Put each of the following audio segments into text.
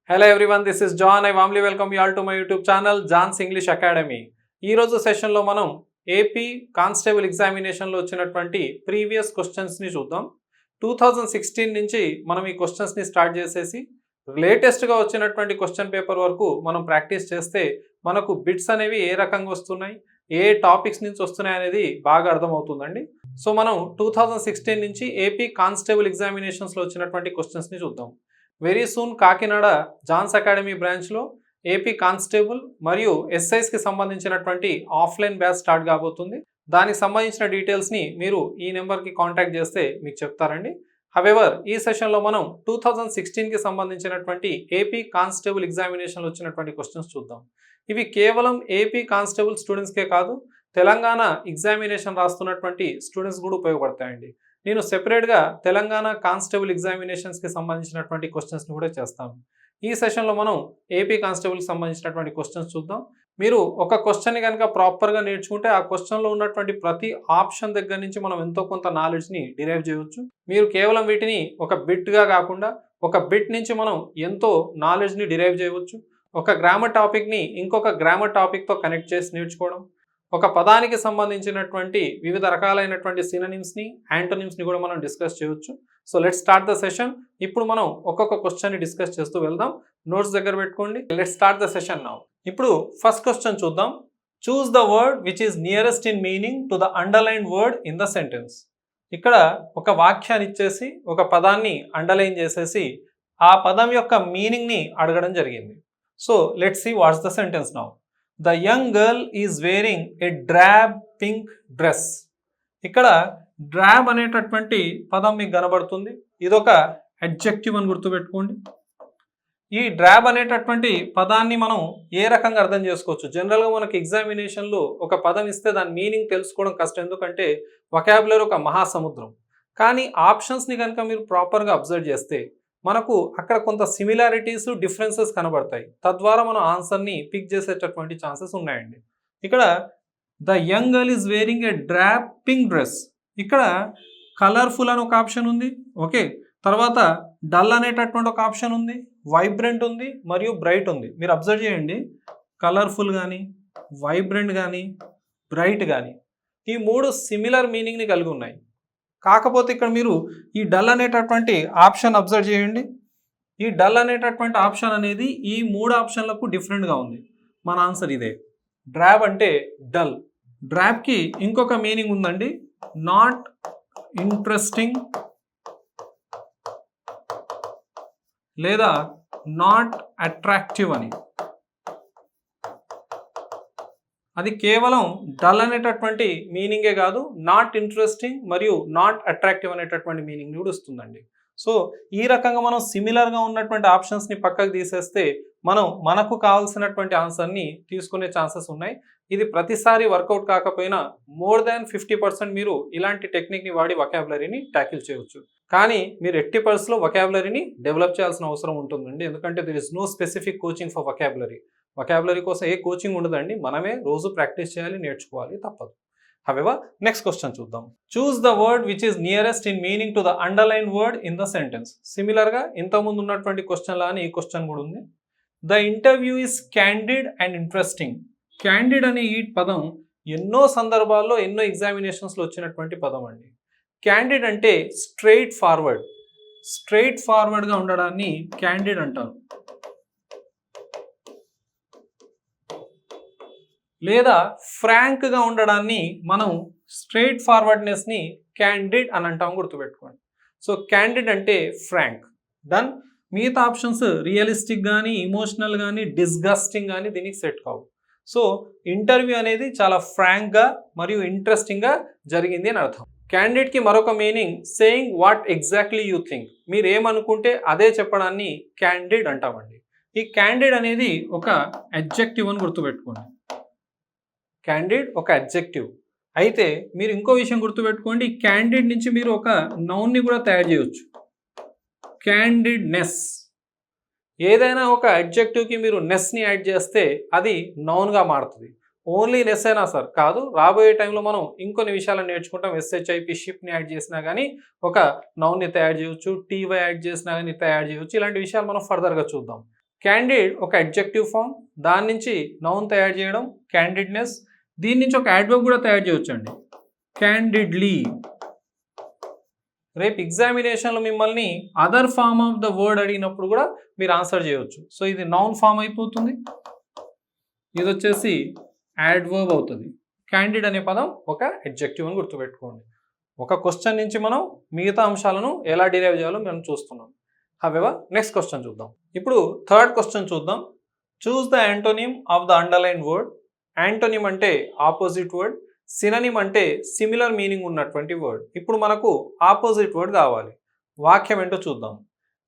Hello everyone, this is John. I warmly welcome you all to my YouTube channel, John's English Academy. ఈ రోజు సెషన్లో మనం AP constable ఎగ్జామినేషన్లో వచ్చినటువంటి previous క్వశ్చన్స్ని చూద్దాం. 2016 నుంచి మనం ఈ క్వశ్చన్స్ని స్టార్ట్ చేసేసి లేటెస్ట్గా వచ్చినటువంటి క్వశ్చన్ పేపర్ వరకు మనం ప్రాక్టీస్ చేస్తే మనకు బిట్స్ అనేవి ఏ రకంగా వస్తున్నాయి, ఏ టాపిక్స్ నుంచి వస్తున్నాయి అనేది బాగా అర్థమవుతుందండి. సో మనం 2016 నుంచి ఏపీ కానిస్టేబుల్ ఎగ్జామినేషన్స్లో వచ్చినటువంటి క్వశ్చన్స్ని చూద్దాం. Very soon Kakinada Johns academy బ్రాంచ్లో ఏపీ కానిస్టేబుల్ మరియు ఎస్ఐస్కి సంబంధించినటువంటి ఆఫ్లైన్ బ్యాచ్ స్టార్ట్ కాబోతుంది. దానికి సంబంధించిన డీటెయిల్స్ని మీరు ఈ నెంబర్కి కాంటాక్ట్ చేస్తే మీకు చెప్తారండి. హవెవర్ ఈ సెషన్లో మనం 2016కి సంబంధించినటువంటి ఏపీ కానిస్టేబుల్ ఎగ్జామినేషన్లో వచ్చినటువంటి క్వశ్చన్స్ చూద్దాం. ఇవి కేవలం ఏపీ కానిస్టేబుల్ స్టూడెంట్స్కే కాదు, తెలంగాణ ఎగ్జామినేషన్ రాస్తున్నటువంటి స్టూడెంట్స్ కూడా ఉపయోగపడతాయండి. నేను సెపరేట్గా తెలంగాణ కానిస్టేబుల్ ఎగ్జామినేషన్స్కి సంబంధించినటువంటి క్వశ్చన్స్ని కూడా చేస్తాను. ఈ సెషన్లో మనం ఏపీ కానిస్టేబుల్కి సంబంధించినటువంటి క్వశ్చన్స్ చూద్దాం. మీరు ఒక క్వశ్చన్ని కనుక ప్రాపర్గా నేర్చుకుంటే ఆ క్వశ్చన్లో ఉన్నటువంటి ప్రతి ఆప్షన్ దగ్గర నుంచి మనం ఎంతో కొంత నాలెడ్జ్ని డిరైవ్ చేయవచ్చు. మీరు కేవలం వీటిని ఒక బిట్గా కాకుండా ఒక బిట్ నుంచి మనం ఎంతో నాలెడ్జ్ని డిరైవ్ చేయవచ్చు. ఒక గ్రామర్ టాపిక్ని ఇంకొక గ్రామర్ టాపిక్తో కనెక్ట్ చేసి నేర్చుకోవడం, ఒక పదానికి సంబంధించినటువంటి వివిధ రకాలైనటువంటి సినోనిమ్స్ని, యాంటోనిమ్స్ని కూడా మనం డిస్కస్ చేయవచ్చు. So let's start the session. ఇప్పుడు మనం ఒక్కొక్క క్వశ్చన్ని డిస్కస్ చేస్తూ వెళ్దాం. నోట్స్ దగ్గర పెట్టుకోండి. Let's start the session now. ఇప్పుడు ఫస్ట్ క్వశ్చన్ చూద్దాం. Choose the word which is nearest in meaning to the underline word in the sentence. ఇక్కడ ఒక వాక్యాన్ని ఇచ్చేసి ఒక పదాన్ని అండర్లైన్ చేసేసి ఆ పదం యొక్క మీనింగ్ని అడగడం జరిగింది. So let's see what's the sentence now. The young girl is wearing a drab pink dress. ఇక్కడ డ్రాబ్ అనేటటువంటి పదం మీకు కనబడుతుంది. ఇదొక అడ్జెక్టివ్ అని గుర్తుపెట్టుకోండి. ఈ డ్రాబ్ అనేటటువంటి పదాన్ని మనం ఏ రకంగా అర్థం చేసుకోవచ్చు? జనరల్గా మనకి ఎగ్జామినేషన్లో ఒక పదం ఇస్తే దాని మీనింగ్ తెలుసుకోవడం కష్టం, ఎందుకంటే వొకాబులరీ ఒక మహాసముద్రం. కానీ ఆప్షన్స్ని కనుక మీరు ప్రాపర్గా అబ్జర్వ్ చేస్తే మనకు అక్కడ కొంత సిమిలారిటీస్, డిఫరెన్సెస్ కనబడతాయి. తద్వారా మనం ఆన్సర్ని పిక్ చేసేటటువంటి ఛాన్సెస్ ఉన్నాయండి. ఇక్కడ the young girl is wearing a drop pink dress. ఇక్కడ కలర్ఫుల్ అని ఒక ఆప్షన్ ఉంది, ఓకే. తర్వాత డల్ అనేటటువంటి ఒక ఆప్షన్ ఉంది, వైబ్రెంట్ ఉంది, మరియు బ్రైట్ ఉంది. మీరు అబ్జర్వ్ చేయండి, కలర్ఫుల్ కానీ, వైబ్రెంట్ కానీ, బ్రైట్ కానీ ఈ మూడు సిమిలర్ మీనింగ్ని కలిగి ఉన్నాయి. కాకపోతే ఇక్కడ మీరు ఈ డల్ అనేటటువంటి ఆప్షన్ అబ్జర్వ్ చేయండి. ఈ డల్ అనేటటువంటి ఆప్షన్ అనేది ఈ మూడు ఆప్షన్లకు డిఫరెంట్గా ఉంది. మన ఆన్సర్ ఇదే. డ్రాబ్ అంటే డల్. డ్రాబ్కి ఇంకొక మీనింగ్ ఉందండి, నాట్ ఇంట్రెస్టింగ్ లేదా నాట్ అట్రాక్టివ్ అని. అది కేవలం డల్ అనేటటువంటి మీనింగే కాదు, నాట్ ఇంట్రెస్టింగ్ మరియు నాట్ అట్రాక్టివ్ అనేటటువంటి మీనింగ్ కూడా వస్తుందండి. సో ఈ రకంగా మనం సిమిలర్గా ఉన్నటువంటి ఆప్షన్స్ని పక్కకు తీసేస్తే మనకు కావాల్సినటువంటి ఆన్సర్ని తీసుకునే ఛాన్సెస్ ఉన్నాయి. ఇది ప్రతిసారి వర్కౌట్ కాకపోయినా మోర్ దాన్ 50% మీరు ఇలాంటి టెక్నిక్ని వాడి వొకాబులరీని ట్యాకిల్ చేయవచ్చు. కానీ మీరు 80%లో వొకాబులరీని డెవలప్ చేయాల్సిన అవసరం ఉంటుందండి. ఎందుకంటే there is no specific coaching for vocabulary. Vocabulary కోసం ఏ కోచింగ్ ఉండదండి, మనమే రోజు ప్రాక్టీస్ చేయాలి, నేర్చుకోవాలి, తప్పదు. హవెవర్ నెక్స్ట్ క్వశ్చన్ చూద్దాం. Choose the word which is nearest in meaning to the underline word in the sentence. సిమిలర్గా ఇంతకుముందు ఉన్నటువంటి క్వశ్చన్ లానే ఈ క్వశ్చన్ కూడా ఉంది. The interview is candid and interesting. Candid అనే ఈ పదం ఎన్నో సందర్భాల్లో ఎన్నో ఎగ్జామినేషన్స్లో వచ్చినటువంటి పదం అండి. క్యాండిడ్ అంటే స్ట్రైట్ ఫార్వర్డ్. స్ట్రైట్ ఫార్వర్డ్గా ఉండడాన్ని క్యాండిడ్ అంటారు. లేదా ఫ్రాంక్గా ఉండడాన్ని మనం స్ట్రైట్ ఫార్వర్డ్నెస్ని క్యాండిడ్ అని అంటాం, గుర్తుపెట్టుకోండి. సో క్యాండిడ్ అంటే ఫ్రాంక్. దెన్ మిగతా ఆప్షన్స్ రియలిస్టిక్ కానీ, ఇమోషనల్ కానీ, డిస్గస్టింగ్ కానీ దీనికి సెట్ కావు. సో ఇంటర్వ్యూ అనేది చాలా ఫ్రాంక్గా మరియు ఇంట్రెస్టింగ్గా జరిగింది అని అర్థం. క్యాండిడ్కి మరొక meaning saying what exactly you think. మీరు ఏమనుకుంటే అదే చెప్పడాన్ని క్యాండిడ్ అంటామండి. ఈ క్యాండిడ్ అనేది ఒక అడ్జెక్టివ్ అని గుర్తుపెట్టుకోండి. క్యాండిడ్ ఒక అడ్జెక్టివ్. అయితే మీరు ఇంకో విషయం గుర్తుపెట్టుకోండి, క్యాండిడ్ నుంచి మీరు ఒక నౌన్ని కూడా తయారు చేయవచ్చు, క్యాండిడ్నెస్. ఏదైనా ఒక అడ్జెక్టివ్కి మీరు నెస్ని యాడ్ చేస్తే అది నౌన్గా మారుతుంది. ఓన్లీ నెస్ అయినా సార్ కాదు, రాబోయే టైంలో మనం ఇంకొన్ని విషయాలను నేర్చుకుంటాం. ఎస్హెచ్ఐపి షిప్ని యాడ్ చేసినా కానీ ఒక నౌన్ని తయారు చేయవచ్చు, టీవై యాడ్ చేసినా కానీ తయారు చేయవచ్చు. ఇలాంటి విషయాలు మనం ఫర్దర్గా చూద్దాం. క్యాండిడ్ ఒక అడ్జెక్టివ్ ఫామ్, దాని నుంచి నౌన్ తయారు చేయడం క్యాండిడ్నెస్, దీని నుంచి ఒక యాడ్వర్బ్ కూడా తయారు చేయొచ్చండి క్యాండిడ్లీ. రేపు ఎగ్జామినేషన్లో మిమ్మల్ని other form of the word అడిగినప్పుడు కూడా మీరు ఆన్సర్ చేయవచ్చు. సో ఇది నౌన్ ఫామ్ అయిపోతుంది, ఇది వచ్చేసి యాడ్వర్బ్ అవుతుంది. క్యాండిడ్ అనే పదం ఒక అడ్జెక్టివ్ అని గుర్తుపెట్టుకోండి. ఒక క్వశ్చన్ నుంచి మనం మిగతా అంశాలను ఎలా డిరైవ్ చేయాలో మనం చూస్తున్నాం. హవెవర్ నెక్స్ట్ క్వశ్చన్ చూద్దాం. ఇప్పుడు థర్డ్ క్వశ్చన్ చూద్దాం. Choose the antonym of the underline word. Antonym అంటే ఆపోజిట్ వర్డ్, సినోనిమ్ అంటే సిమిలర్ మీనింగ్ ఉన్నటువంటి వర్డ్. ఇప్పుడు మనకు ఆపోజిట్ వర్డ్ కావాలి. వాక్యం ఏంటో చూద్దాం.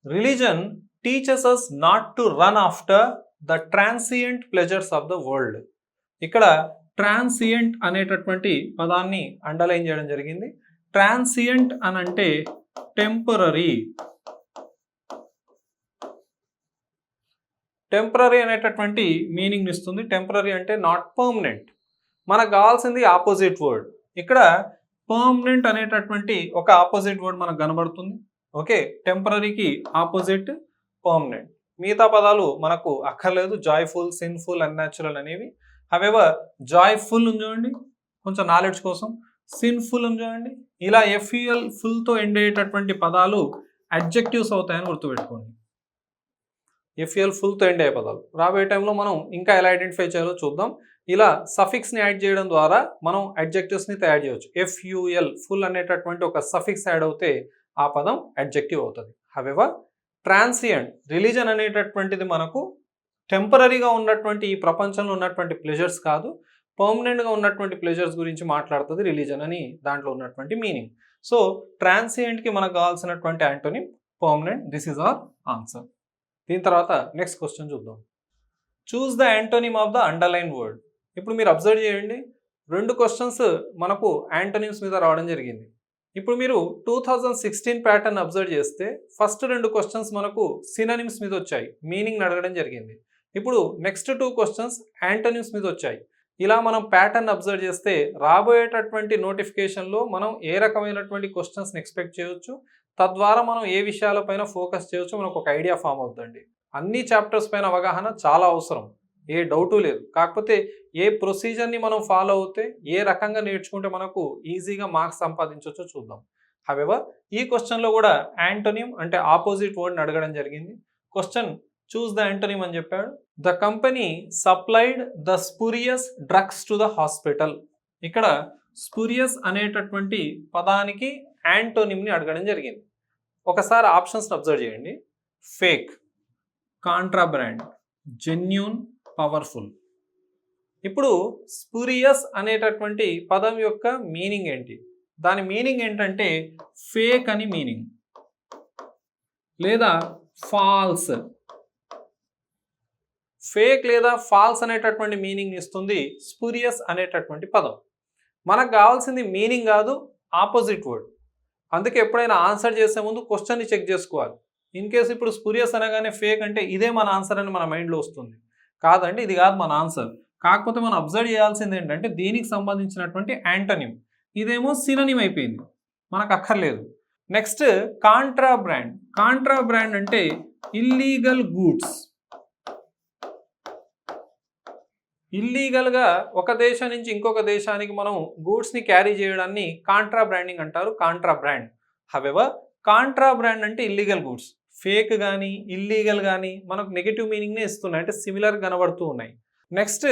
Religion teachers us not to run after the transient pleasures of the world. ఇక్కడ ట్రాన్సియంట్ అనేటటువంటి పదాన్ని అండర్లైన్ చేయడం జరిగింది. ట్రాన్సియంట్ అని అంటే టెంపరరీ. టెంపరరీ అనేటటువంటి మీనింగ్ ఇస్తుంది. టెంపరరీ అంటే నాట్ పర్మనెంట్. మనకు కావాల్సింది ఆపోజిట్ వర్డ్. ఇక్కడ పర్మనెంట్ అనేటటువంటి ఒక ఆపోజిట్ వర్డ్ మనకు కనబడుతుంది. ఓకే, టెంపరరీకి ఆపోజిట్ పర్మనెంట్. మిగతా పదాలు మనకు అక్కర్లేదు. జాయ్ఫుల్, సిన్ఫుల్, అన్యాచురల్ అనేవి. హవెవర్ జాయ్ఫుల్ ఉంది చూడండి కొంచెం నాలెడ్జ్ కోసం, సిన్ఫుల్ ఉంది చూడండి, ఇలా ఎఫ్యూఎల్ ఫుల్తో ఎండ్ అయ్యేటటువంటి పదాలు అడ్జెక్టివ్స్ అవుతాయని గుర్తుపెట్టుకోండి. ఎఫ్యూఎల్ ఫుల్తో ఎండ్ అయ్యే పదాలు రాబోయే టైంలో మనం ఇంకా ఎలా ఐడెంటిఫై చేయాలో చూద్దాం. ఇలా సఫిక్స్ని యాడ్ చేయడం ద్వారా మనం అడ్జెక్టివ్స్ని తయారు చేయవచ్చు. ఎఫ్యూఎల్ ఫుల్ అనేటటువంటి ఒక సఫిక్స్ యాడ్ అవుతే ఆ పదం అడ్జెక్టివ్ అవుతుంది. హవెవర్ ట్రాన్సియంట్, రిలీజన్ అనేటటువంటిది మనకు టెంపరరీగా ఉన్నటువంటి ఈ ప్రపంచంలో ఉన్నటువంటి ప్లెజర్స్ కాదు, పర్మనెంట్గా ఉన్నటువంటి ప్లెజర్స్ గురించి మాట్లాడుతుంది రిలీజన్ అని దాంట్లో ఉన్నటువంటి మీనింగ్. సో ట్రాన్సియంట్కి మనకు కావాల్సినటువంటి antonym permanent. This is our answer. దీని తర్వాత నెక్స్ట్ క్వశ్చన్ చూద్దాం. Choose the antonym of the underline word. ఇప్పుడు మీరు అబ్జర్వ్ చేయండి, 2 క్వశ్చన్స్ మనకు యాంటోనిమ్స్ మీద రావడం జరిగింది. ఇప్పుడు మీరు 2016 ప్యాటర్న్ అబ్జర్వ్ చేస్తే ఫస్ట్ 2 క్వశ్చన్స్ మనకు సినోనిమ్స్ మీద వచ్చాయి, మీనింగ్ అడగడం జరిగింది. ఇప్పుడు నెక్స్ట్ 2 క్వశ్చన్స్ యాంటోనిమ్స్ మీద వచ్చాయి. ఇలా మనం ప్యాటర్న్ అబ్జర్వ్ చేస్తే రాబోయేటటువంటి నోటిఫికేషన్లో మనం ఏ రకమైనటువంటి క్వశ్చన్స్ని ఎక్స్పెక్ట్ చేయొచ్చు, తద్వారా మనం ఏ విషయాలపైన ఫోకస్ చేయొచ్చు మనకు ఒక ఐడియా ఫామ్ అవుతుందండి. అన్ని చాప్టర్స్ పైన అవగాహన చాలా అవసరం, ఏ డౌటు లేదు. కాకపోతే ఏ ప్రొసీజర్ని మనం ఫాలో అవుతే, ఏ రకంగా నేర్చుకుంటే మనకు ఈజీగా మార్క్స్ సంపాదించవచ్చో చూద్దాం. హవెవర్ ఈ క్వశ్చన్లో కూడా యాంటోనిమ్ అంటే ఆపోజిట్ వర్డ్ని అడగడం జరిగింది. క్వశ్చన్ చూస్ ద యాంటోనిమ్ అని చెప్పాడు. The company supplied the spurious drugs to the hospital. ఇక్కడ స్పూరియస్ అనేటటువంటి పదానికి యాంటోనిమ్ని అడగడం జరిగింది. ఒకసారి ఆప్షన్స్ని అబ్జర్వ్ చేయండి. Fake, contraband, genuine, powerful. ఇప్పుడు స్పూరియస్ అనేటటువంటి పదం యొక్క మీనింగ్ ఏంటి? దాని మీనింగ్ ఏంటంటే ఫేక్ అని మీనింగ్, లేదా ఫాల్స్. ఫేక్ లేదా ఫాల్స్ అనేటటువంటి మీనింగ్ ఇస్తుంది స్పూరియస్ అనేటటువంటి పదం. మనకు కావాల్సింది మీనింగ్ కాదు, ఆపోజిట్ వర్డ్. అందుకే ఎప్పుడైనా ఆన్సర్ చేసే ముందు క్వశ్చన్ని చెక్ చేసుకోవాలి. ఇన్ కేసు ఇప్పుడు స్పూరియస్ అనగానే ఫేక్ అంటే ఇదే మన ఆన్సర్ అని మన మైండ్లో వస్తుంది. కాదండి, ఇది కాదు మన ఆన్సర్. కాకపోతే మనం అబ్జర్వ్ చేయాల్సింది ఏంటంటే దీనికి సంబంధించినటువంటి యాంటోనిమ్. ఇదేమో సినోనిమ్ అయిపోయింది, మనకు అక్కర్లేదు. నెక్స్ట్ కాంట్రాబ్రాండ్. కాంట్రాబ్రాండ్ అంటే ఇల్లీగల్ గూడ్స్. ఇల్లీగల్గా ఒక దేశం నుంచి ఇంకొక దేశానికి మనం గూడ్స్ని క్యారీ చేయడాన్ని కాంట్రాబ్రాండింగ్ అంటారు, కాంట్రాబ్రాండ్. హవెవర్ కాంట్రాబ్రాండ్ అంటే ఇల్లీగల్ గూడ్స్. ఫేక్ కానీ ఇల్లీగల్ కానీ మనకు నెగిటివ్ మీనింగ్నే ఇస్తున్నాయి, అంటే సిమిలర్ కనబడుతూ ఉన్నాయి. Next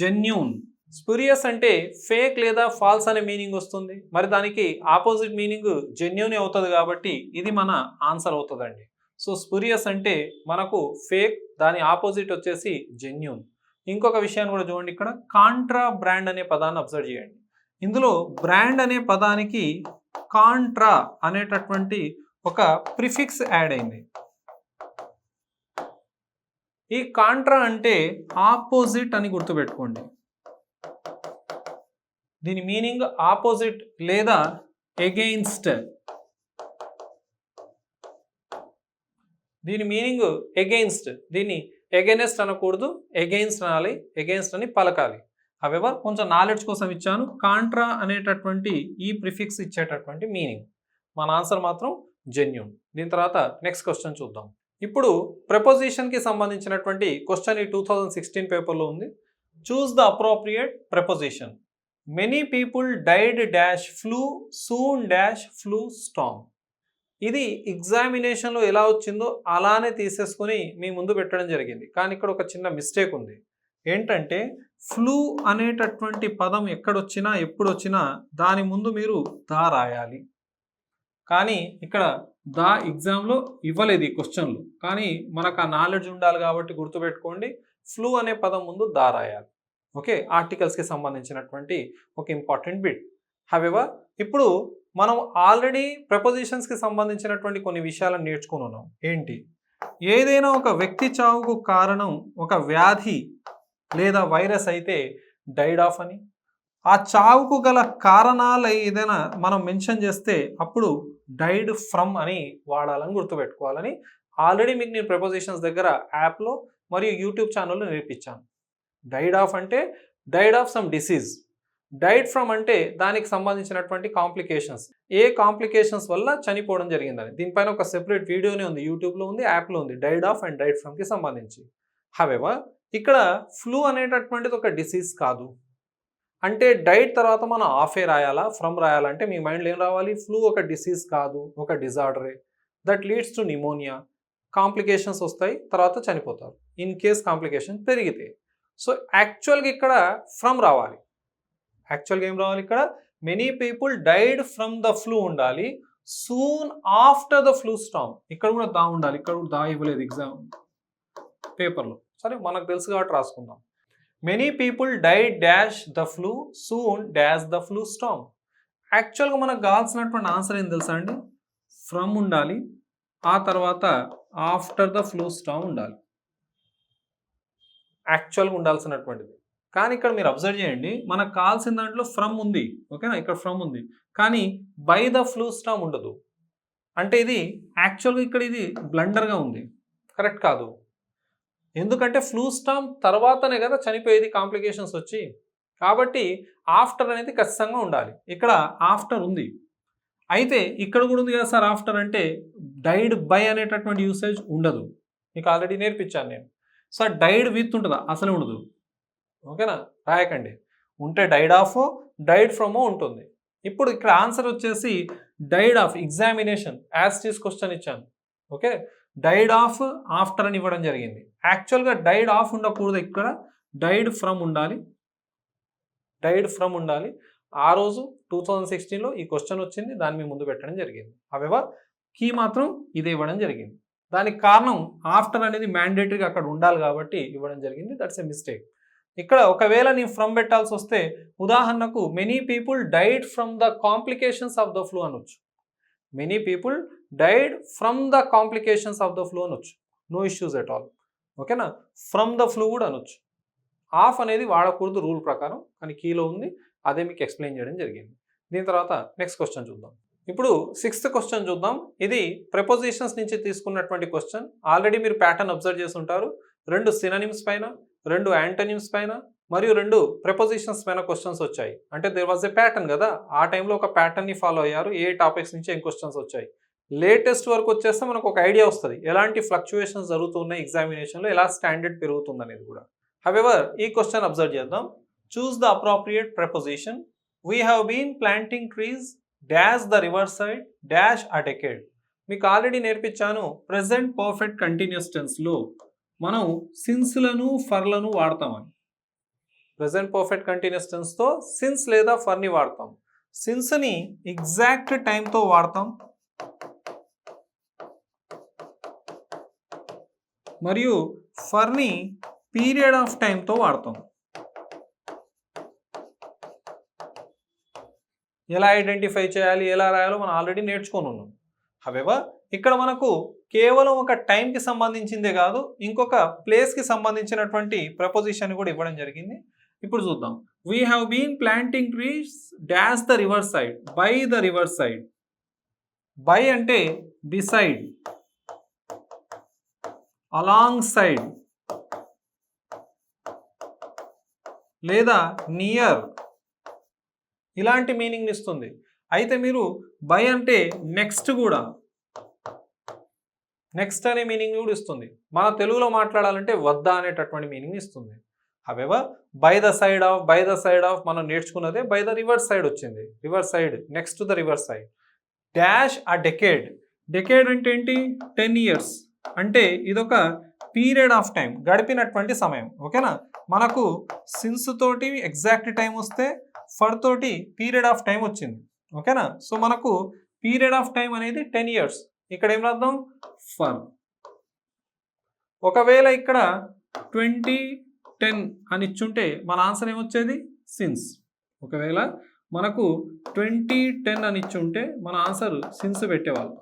genuine. స్పూరియస్ అంటే ఫేక్ లేదా ఫాల్స్ అనే మీనింగ్ వస్తుంది, మరి దానికి ఆపోజిట్ మీనింగ్ జెన్యూన్ అవుతుంది కాబట్టి ఇది మన ఆన్సర్ అవుతుందండి. సో స్పూరియస్ అంటే మనకు ఫేక్, దాని ఆపోజిట్ వచ్చేసి జెన్యూన్. ఇంకొక విషయాన్ని కూడా చూడండి, ఇక్కడ కాంట్రా బ్రాండ్ అనే పదాన్ని అబ్జర్వ్ చేయండి. ఇందులో బ్రాండ్ అనే పదానికి కాంట్రా అనేటటువంటి ఒక ప్రిఫిక్స్ యాడ్ అయింది. ఈ కాంట్రా అంటే ఆపోజిట్ అని గుర్తుపెట్టుకోండి. దీని మీనింగ్ ఆపోజిట్ లేదా ఎగెయిన్స్ట్. దీని మీనింగ్ ఎగెయిన్స్ట్. దీన్ని ఎగెయిన్స్ట్ అనకూడదు, ఎగెయిన్స్ట్ అనాలి, ఎగెయిన్స్ట్ అని పలకాలి. హవెవర్ కొంచెం నాలెడ్జ్ కోసం ఇచ్చాను. కాంట్రా అనేటటువంటి ఈ ప్రిఫిక్స్ ఇచ్చేటటువంటి మీనింగ్. మన ఆన్సర్ మాత్రం జెన్యూన్. దీని తర్వాత నెక్స్ట్ క్వశ్చన్ చూద్దాం. ఇప్పుడు ప్రెపోజిషన్కి సంబంధించినటువంటి క్వశ్చన్ ఈ 2016 పేపర్లో ఉంది. Choose the appropriate preposition. Many people died dash flu soon dash flu storm. ఇది ఎగ్జామినేషన్లో ఎలా వచ్చిందో అలానే తీసేసుకొని మీ ముందు పెట్టడం జరిగింది. కానీ ఇక్కడ ఒక చిన్న మిస్టేక్ ఉంది. ఏంటంటే ఫ్లూ అనేటటువంటి పదం ఎక్కడొచ్చినా ఎప్పుడు వచ్చినా దాని ముందు మీరు దా రాయాలి. కానీ ఇక్కడ దా ఎగ్జామ్లో ఇవ్వలేదు ఈ క్వశ్చన్లు. కానీ మనకు ఆ నాలెడ్జ్ ఉండాలి కాబట్టి గుర్తుపెట్టుకోండి, ఫ్లూ అనే పదం ముందు దా రాయాలి. ఓకే, ఆర్టికల్స్కి సంబంధించినటువంటి ఒక ఇంపార్టెంట్ బిట్. హవెవర్ ఇప్పుడు మనం ఆల్రెడీ ప్రెపోజిషన్స్కి సంబంధించినటువంటి కొన్ని విషయాలను నేర్చుకుని ఉన్నాం. ఏంటి? ఏదైనా ఒక వ్యక్తి చావుకు కారణం ఒక వ్యాధి లేదా వైరస్ అయితే డైడ్ ఆఫ్ అని, ఆ చావుకు గల కారణాలు ఏదైనా మనం మెన్షన్ చేస్తే అప్పుడు డైడ్ ఫ్రమ్ అని వాడాలని గుర్తుపెట్టుకోవాలని ఆల్రెడీ మీకు నేను ప్రెపోజిషన్స్ దగ్గర యాప్లో మరియు యూట్యూబ్ ఛానల్లో నేర్పించాను. డైడ్ ఆఫ్ అంటే died of some disease, died from అంటే దానికి సంబంధించినటువంటి కాంప్లికేషన్స్, ఏ కాంప్లికేషన్స్ వల్ల చనిపోవడం జరిగిందని. దీనిపైన ఒక సెపరేట్ వీడియోనే ఉంది, యూట్యూబ్లో ఉంది, యాప్లో ఉంది, డైడ్ ఆఫ్ అండ్ డైడ్ ఫ్రమ్కి సంబంధించి. హవెవర్ ఇక్కడ ఫ్లూ అనేటటువంటిది ఒక డిసీజ్ కాదు. అంటే డైడ్ తర్వాత మనం ఆఫే రాయాలా ఫ్రమ్ రాయాలంటే మీ మైండ్లో ఏం రావాలి? ఫ్లూ ఒక డిసీజ్ కాదు, ఒక డిజార్డరే that leads to pneumonia. Complications వస్తాయి, తర్వాత చనిపోతారు ఇన్ కేస్ కాంప్లికేషన్ పెరిగితే. సో యాక్చువల్గా ఇక్కడ ఫ్రమ్ రావాలి. యాక్చువల్గా ఏం రావాలి? ఇక్కడ many people died from the flu ఉండాలి, soon after the flu storm. ఇక్కడ కూడా దా ఉండాలి, ఇక్కడ కూడా దా ఇవ్వలేదు ఎగ్జామ్ పేపర్లో. సరే, మనకు తెలుసు కాబట్టి రాసుకుందాం. Many people died dash the flu soon dash the flu storm. యాక్చువల్గా మనకు కావాల్సినటువంటి ఆన్సర్ ఏం తెలుసా అండి? ఫ్రమ్ ఉండాలి, ఆ తర్వాత ఆఫ్టర్ ద ఫ్లూ స్టామ్ ఉండాలి. యాక్చువల్గా ఉండాల్సినటువంటిది. కానీ ఇక్కడ మీరు అబ్జర్వ్ చేయండి, మనకు కావాల్సిన దాంట్లో ఫ్రమ్ ఉంది. ఓకేనా, ఇక్కడ ఫ్రమ్ ఉంది, కానీ బై ద ఫ్లూ స్టామ్ ఉండదు. అంటే ఇది యాక్చువల్గా ఇక్కడ ఇది బ్లండర్గా ఉంది, కరెక్ట్ కాదు. ఎందుకంటే ఫ్లూ స్టామ్ తర్వాతనే కదా చనిపోయేది కాంప్లికేషన్స్ వచ్చి. కాబట్టి ఆఫ్టర్ అనేది ఖచ్చితంగా ఉండాలి. ఇక్కడ ఆఫ్టర్ ఉంది, అయితే ఇక్కడ కూడా ఉంది కదా సార్ ఆఫ్టర్ అంటే డైడ్ బై అనేటటువంటి యూసేజ్ ఉండదు. మీకు ఆల్రెడీ నేర్పించాను నేను. సో డైడ్ విత్ ఉంటుందా? అసలే ఉండదు. ఓకేనా, రాయకండి. ఉంటే డైడ్ ఆఫ్ డైడ్ ఫ్రమ్ ఉంటుంది. ఇప్పుడు ఇక్కడ ఆన్సర్ వచ్చేసి డైడ్ ఆఫ్. ఎగ్జామినేషన్ యాజ్ టీస్ క్వశ్చన్ ఇచ్చాను. ఓకే, డైడ్ ఆఫ్ ఆఫ్టర్ అని ఇవ్వడం జరిగింది. యాక్చువల్గా డైడ్ ఆఫ్ ఉండకూడదు, ఇక్కడ డైడ్ ఫ్రమ్ ఉండాలి. డైడ్ ఫ్రమ్ ఉండాలి. ఆ రోజు 2016లో ఈ క్వశ్చన్ వచ్చింది, దాన్ని మీ ముందు పెట్టడం జరిగింది. హవెవర్ కీ మాత్రం ఇదే ఇవ్వడం జరిగింది. దానికి కారణం ఆఫ్టర్ అనేది మ్యాండేటరీగా అక్కడ ఉండాలి కాబట్టి ఇవ్వడం జరిగింది. That's a mistake. ఇక్కడ ఒకవేళ నీ ఫ్రమ్ పెట్టాల్సి వస్తే ఉదాహరణకు many people died from the complications of the flu అనొచ్చు. Many people died from the complications of the flu అనొచ్చు. No issues at all. ఓకేనా, ఫ్రమ్ ద ఫ్లూ కూడా అనొచ్చు. ఆఫ్ అనేది వాడకూడదు రూల్ ప్రకారం, కానీ కీలో ఉంది, అదే మీకు ఎక్స్ప్లెయిన్ చేయడం జరిగింది. దీని తర్వాత నెక్స్ట్ క్వశ్చన్ చూద్దాం. ఇప్పుడు 6th క్వశ్చన్ చూద్దాం. ఇది ప్రెపోజిషన్స్ నుంచి తీసుకున్నటువంటి క్వశ్చన్. ఆల్రెడీ మీరు ప్యాటర్న్ అబ్జర్వ్ చేసి ఉంటారు. 2 సినోనిమ్స్ పైన, 2 యాంటోనిమ్స్ పైన మరియు 2 ప్రెపోజిషన్స్ పైన క్వశ్చన్స్ వచ్చాయి. అంటే దేర్ వాజ్ ఎ ప్యాటర్న్ కదా, ఆ టైంలో ఒక ప్యాటర్న్ని ఫాలో అయ్యారు. ఏ టాపిక్స్ నుంచి ఏం క్వశ్చన్స్ వచ్చాయి. లేటెస్ట్ వరకు వచ్చేస్తే మనకు ఒక ఐడియా వస్తుంది ఎలాంటి ఫ్లక్చుయేషన్స్ జరుగుతున్నాయి ఎగ్జామినేషన్లో, ఎలా స్టాండర్డ్ పెరుగుతుంది అనేది కూడా. హవెవర్ ఈ క్వశ్చన్ అబ్జర్వ్ చేద్దాం. Choose the appropriate preposition. We have been planting trees dash the river side dash a decade. మీకు ఆల్రెడీ నేర్పించాను, ప్రెజెంట్ పర్ఫెక్ట్ కంటిన్యూస్ టెన్స్లో మనం సిన్స్లను ఫర్లను వాడతామని. ప్రెజెంట్ పర్ఫెక్ట్ కంటిన్యూస్ టెన్స్తో సిన్స్ లేదా ఫర్ని వాడతాం. సిన్స్ని ఎగ్జాక్ట్ టైంతో వాడతాం, మరియు ఫర్ని పీరియడ్ ఆఫ్ టైంతో వాడతాం. ఎలా ఐడెంటిఫై చేయాలి, ఎలా రాయాలో మనం ఆల్రెడీ నేర్చుకొని ఉన్నాం. హవెవర్ ఇక్కడ మనకు కేవలం ఒక టైంకి సంబంధించిందే కాదు, ఇంకొక ప్లేస్కి సంబంధించినటువంటి ప్రపోజిషన్ కూడా ఇవ్వడం జరిగింది. ఇప్పుడు చూద్దాం. We have been planting trees dash the river side, by the river side. By అంటే బిసైడ్, అలాంగ్ సైడ్ లేదా నియర్, ఇలాంటి మీనింగ్ ఇస్తుంది. అయితే మీరు బై అంటే నెక్స్ట్ కూడా, నెక్స్ట్ అనే మీనింగ్ కూడా ఇస్తుంది. మన తెలుగులో మాట్లాడాలంటే వద్ద అనేటటువంటి మీనింగ్ ఇస్తుంది. However by the side of మనం నేర్చుకున్నదే బై ద రివర్స్ సైడ్ వచ్చింది. Reverse side, next to the reverse side. Dash a decade. Decade అంటే ఏంటి? 10 years. అంటే ఇదొక పీరియడ్ ఆఫ్ టైం, గడిపినటువంటి సమయం. ఓకేనా? మనకు సిన్స్ తోటి ఎగ్జాక్ట్ టైం వస్తే ఫర్ తోటి పీరియడ్ ఆఫ్ టైం వచ్చింది. ఓకేనా? సో మనకు పీరియడ్ ఆఫ్ టైం అనేది 10 years. ఇక్కడ ఏం రాద్దాం? ఫర్. ఒకవేళ ఇక్కడ 2010 అని ఇచ్చుంటే మన ఆన్సర్ ఏమొచ్చేది? సిన్స్. ఒకవేళ మనకు 2010 అని ఇచ్చుంటే మన ఆన్సర్ సిన్స్ పెట్టేవాళ్ళు.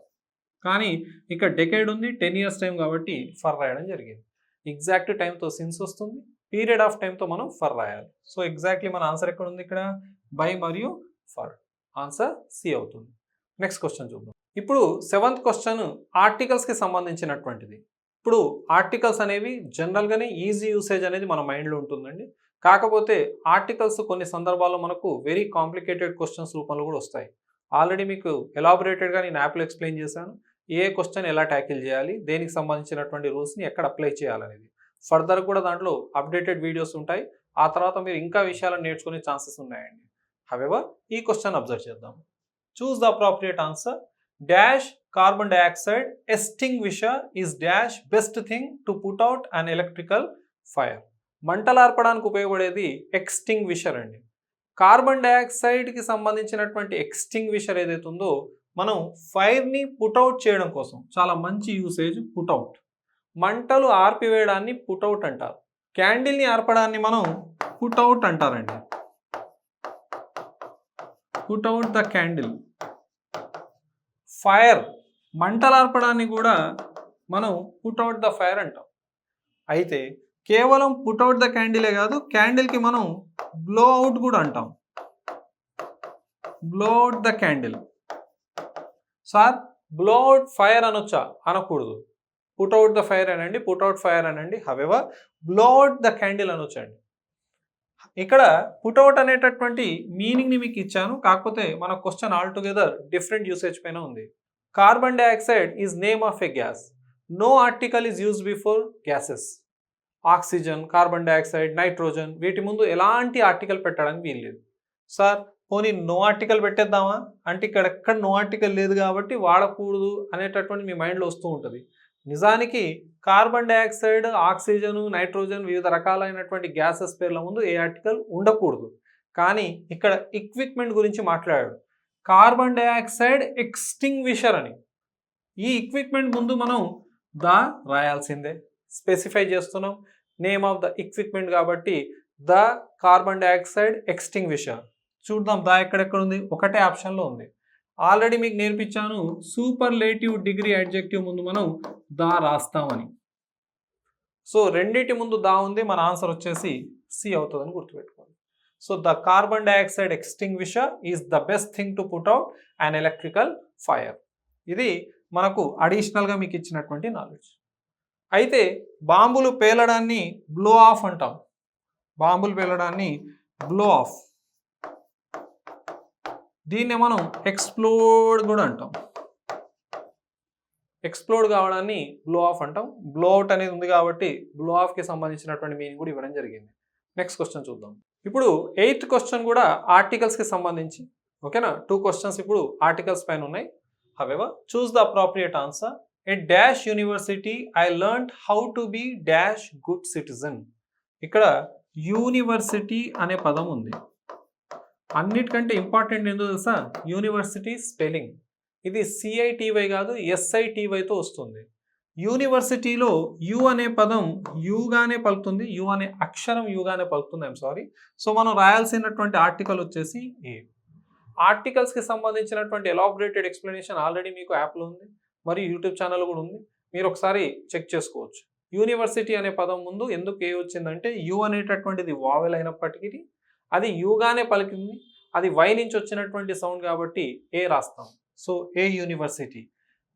కానీ ఇక్కడ డెకేడ్ ఉంది, 10 years టైం కాబట్టి ఫర్ రాయడం జరిగింది. ఎగ్జాక్ట్ టైంతో సిన్స్ వస్తుంది, పీరియడ్ ఆఫ్ టైంతో మనం ఫర్ రాయాలి. సో ఎగ్జాక్ట్లీ మన ఆన్సర్ ఎక్కడ ఉంది? ఇక్కడ బై మరియు ఫర్. ఆన్సర్ సి అవుతుంది. నెక్స్ట్ క్వశ్చన్ చూద్దాం. ఇప్పుడు 7th క్వశ్చన్ ఆర్టికల్స్కి సంబంధించినటువంటిది. ఇప్పుడు ఆర్టికల్స్ అనేవి జనరల్గానే ఈజీ యూసేజ్ అనేది మన మైండ్లో ఉంటుందండి. కాకపోతే ఆర్టికల్స్ కొన్ని సందర్భాల్లో మనకు వెరీ కాంప్లికేటెడ్ క్వశ్చన్స్ రూపంలో కూడా వస్తాయి. ఆల్రెడీ మీకు ఎలాబొరేటెడ్గా నేను యాప్లో ఎక్స్ప్లెయిన్ చేశాను. ఏ క్వశ్చన్ ఎలా ట్యాకిల్ చేయాలి, దేనికి సంబంధించినటువంటి రూల్స్ని ఎక్కడ అప్లై చేయాలనేది. ఫర్దర్ కూడా దాంట్లో అప్డేటెడ్ వీడియోస్ ఉంటాయి. ఆ తర్వాత మీరు ఇంకా విషయాలను నేర్చుకునే ఛాన్సెస్ ఉన్నాయండి. హవెవర్ ఈ క్వశ్చన్ అబ్జర్వ్ చేద్దాం. Choose the appropriate answer. Dash carbon dioxide extinguisher is dash best thing to put out an electrical fire. మంటలార్పడానికి ఉపయోగపడేది ఎక్స్టింగ్విషర్ అండి. కార్బన్ డైఆక్సైడ్కి సంబంధించినటువంటి ఎక్స్టింగ్విషర్ ఏదైతే ఉందో మనం ఫైర్ని పుట్అవుట్ చేయడం కోసం చాలా మంచి యూసేజ్ పుట్అవుట్. మంటలు ఆర్పివేయడాన్ని పుట్అవుట్ అంటారు. క్యాండిల్ని ఆర్పడాన్ని మనం పుట్అవుట్ అంటారండి. పుట్అవుట్ ద క్యాండిల్. ఫైర్ మంటలార్పడాన్ని కూడా మనం పుట్అవుట్ ద ఫైర్ అంటాం. అయితే కేవలం పుట్అవుట్ ద క్యాండిలే కాదు, క్యాండిల్కి మనం బ్లో అవుట్ కూడా అంటాం. Blow out the candle. Sir blow out fire అనొచ్చా? అనకూడదు. పుట్అవుట్ ద ఫైర్ అనండి, పుట్అవుట్ ఫైర్ అనండి. However blow out the candle అనొచ్చండి. ఇక్కడ పుట్అవుట్ అనేటటువంటి మీనింగ్ని మీకు ఇచ్చాను, కాకపోతే మన question altogether different usage పైన ఉంది. Carbon dioxide is name of a gas. No article is used before gases. Oxygen, carbon dioxide, nitrogen వీటి ముందు ఎలాంటి ఆర్టికల్ పెట్టడానికి వీల్లేదు. సార్ పోనీ నో ఆర్టికల్ పెట్టేద్దామా అంటే ఇక్కడ ఎక్కడ నో ఆర్టికల్ లేదు కాబట్టి వాడకూడదు అనేటటువంటి మీ మైండ్లో వస్తూ ఉంటుంది. నిజానికి కార్బన్ డైఆక్సైడ్, ఆక్సిజన్, నైట్రోజన్ వివిధ రకాలైనటువంటి గ్యాసెస్ పేర్ల ముందు ఏ ఆర్టికల్ ఉండకూడదు. కానీ ఇక్కడ ఎక్విప్మెంట్ గురించి మాట్లాడాడు. కార్బన్ డైఆక్సైడ్ ఎక్స్టింగ్విషర్ అని. ఈ ఎక్విప్మెంట్ ముందు మనం ద రాయాల్సిందే. స్పెసిఫై చేస్తున్నాం నేమ్ ఆఫ్ ద ఎక్విప్మెంట్ కాబట్టి ద కార్బన్ డైఆక్సైడ్ ఎక్స్టింగ్విషర్. చూద్దాం ద ఎక్కడెక్కడ ఉంది? ఒకటే ఆప్షన్లో ఉంది. ఆల్రెడీ మీకు నేర్పించాను సూపర్లేటివ్ డిగ్రీ అడ్జెక్టివ్ ముందు మనం దా రాస్తామని. సో రెండింటి ముందు దా ఉంది, మన ఆన్సర్ వచ్చేసి సి అవుతుందని గుర్తుపెట్టుకోండి. So the carbon dioxide extinguisher is the best thing to put out an electrical fire. ఇది మనకు అడిషనల్గా మీకు ఇచ్చినటువంటి నాలెడ్జ్. అయితే బాంబులు పేలడాన్ని బ్లో ఆఫ్ అంటాం. బాంబులు పేలడాన్ని బ్లో ఆఫ్. దీన్ని మనం ఎక్స్ప్లోడ్ కూడా అంటాం. ఎక్స్ప్లోడ్ కావడాన్ని బ్లో ఆఫ్ అంటాం. బ్లో అవుట్ అనేది ఉంది కాబట్టి బ్లో ఆఫ్కి సంబంధించినటువంటి మీనింగ్ కూడా ఇవ్వడం జరిగింది. నెక్స్ట్ క్వశ్చన్ చూద్దాం. ఇప్పుడు 8th క్వశ్చన్ కూడా ఆర్టికల్స్కి సంబంధించి. ఓకేనా? 2 క్వశ్చన్స్ ఇప్పుడు ఆర్టికల్స్ పైన ఉన్నాయి. However choose the appropriate answer. A dash university I learned how to be dash good citizen. ఇక్కడ యూనివర్సిటీ అనే పదం ఉంది. అన్నిటికంటే ఇంపార్టెంట్ ఏంటో తెలుసా? University spelling. ఇది CITY కాదు, SITYతో వస్తుంది. యూనివర్సిటీలో యు అనే పదం యుగానే పలుకుతుంది, యు అనే అక్షరం యుగానే పలుకుతుంది. I'm sorry. సో మనం రాయాల్సినటువంటి ఆర్టికల్ వచ్చేసి ఏ. ఆర్టికల్స్కి సంబంధించినటువంటి ఎలాబొరేటెడ్ ఎక్స్ప్లెనేషన్ ఆల్రెడీ మీకు యాప్లో ఉంది, మరియు యూట్యూబ్ ఛానల్ కూడా ఉంది. మీరు ఒకసారి చెక్ చేసుకోవచ్చు. యూనివర్సిటీ అనే పదం ముందు ఎందుకు ఏ వచ్చిందంటే యు అనేటటువంటిది వావెల్ అయినప్పటికీ అది యుగానే పలికింది, అది వై నుంచి వచ్చినటువంటి సౌండ్ కాబట్టి ఏ రాస్తాం. సో ఏ యూనివర్సిటీ.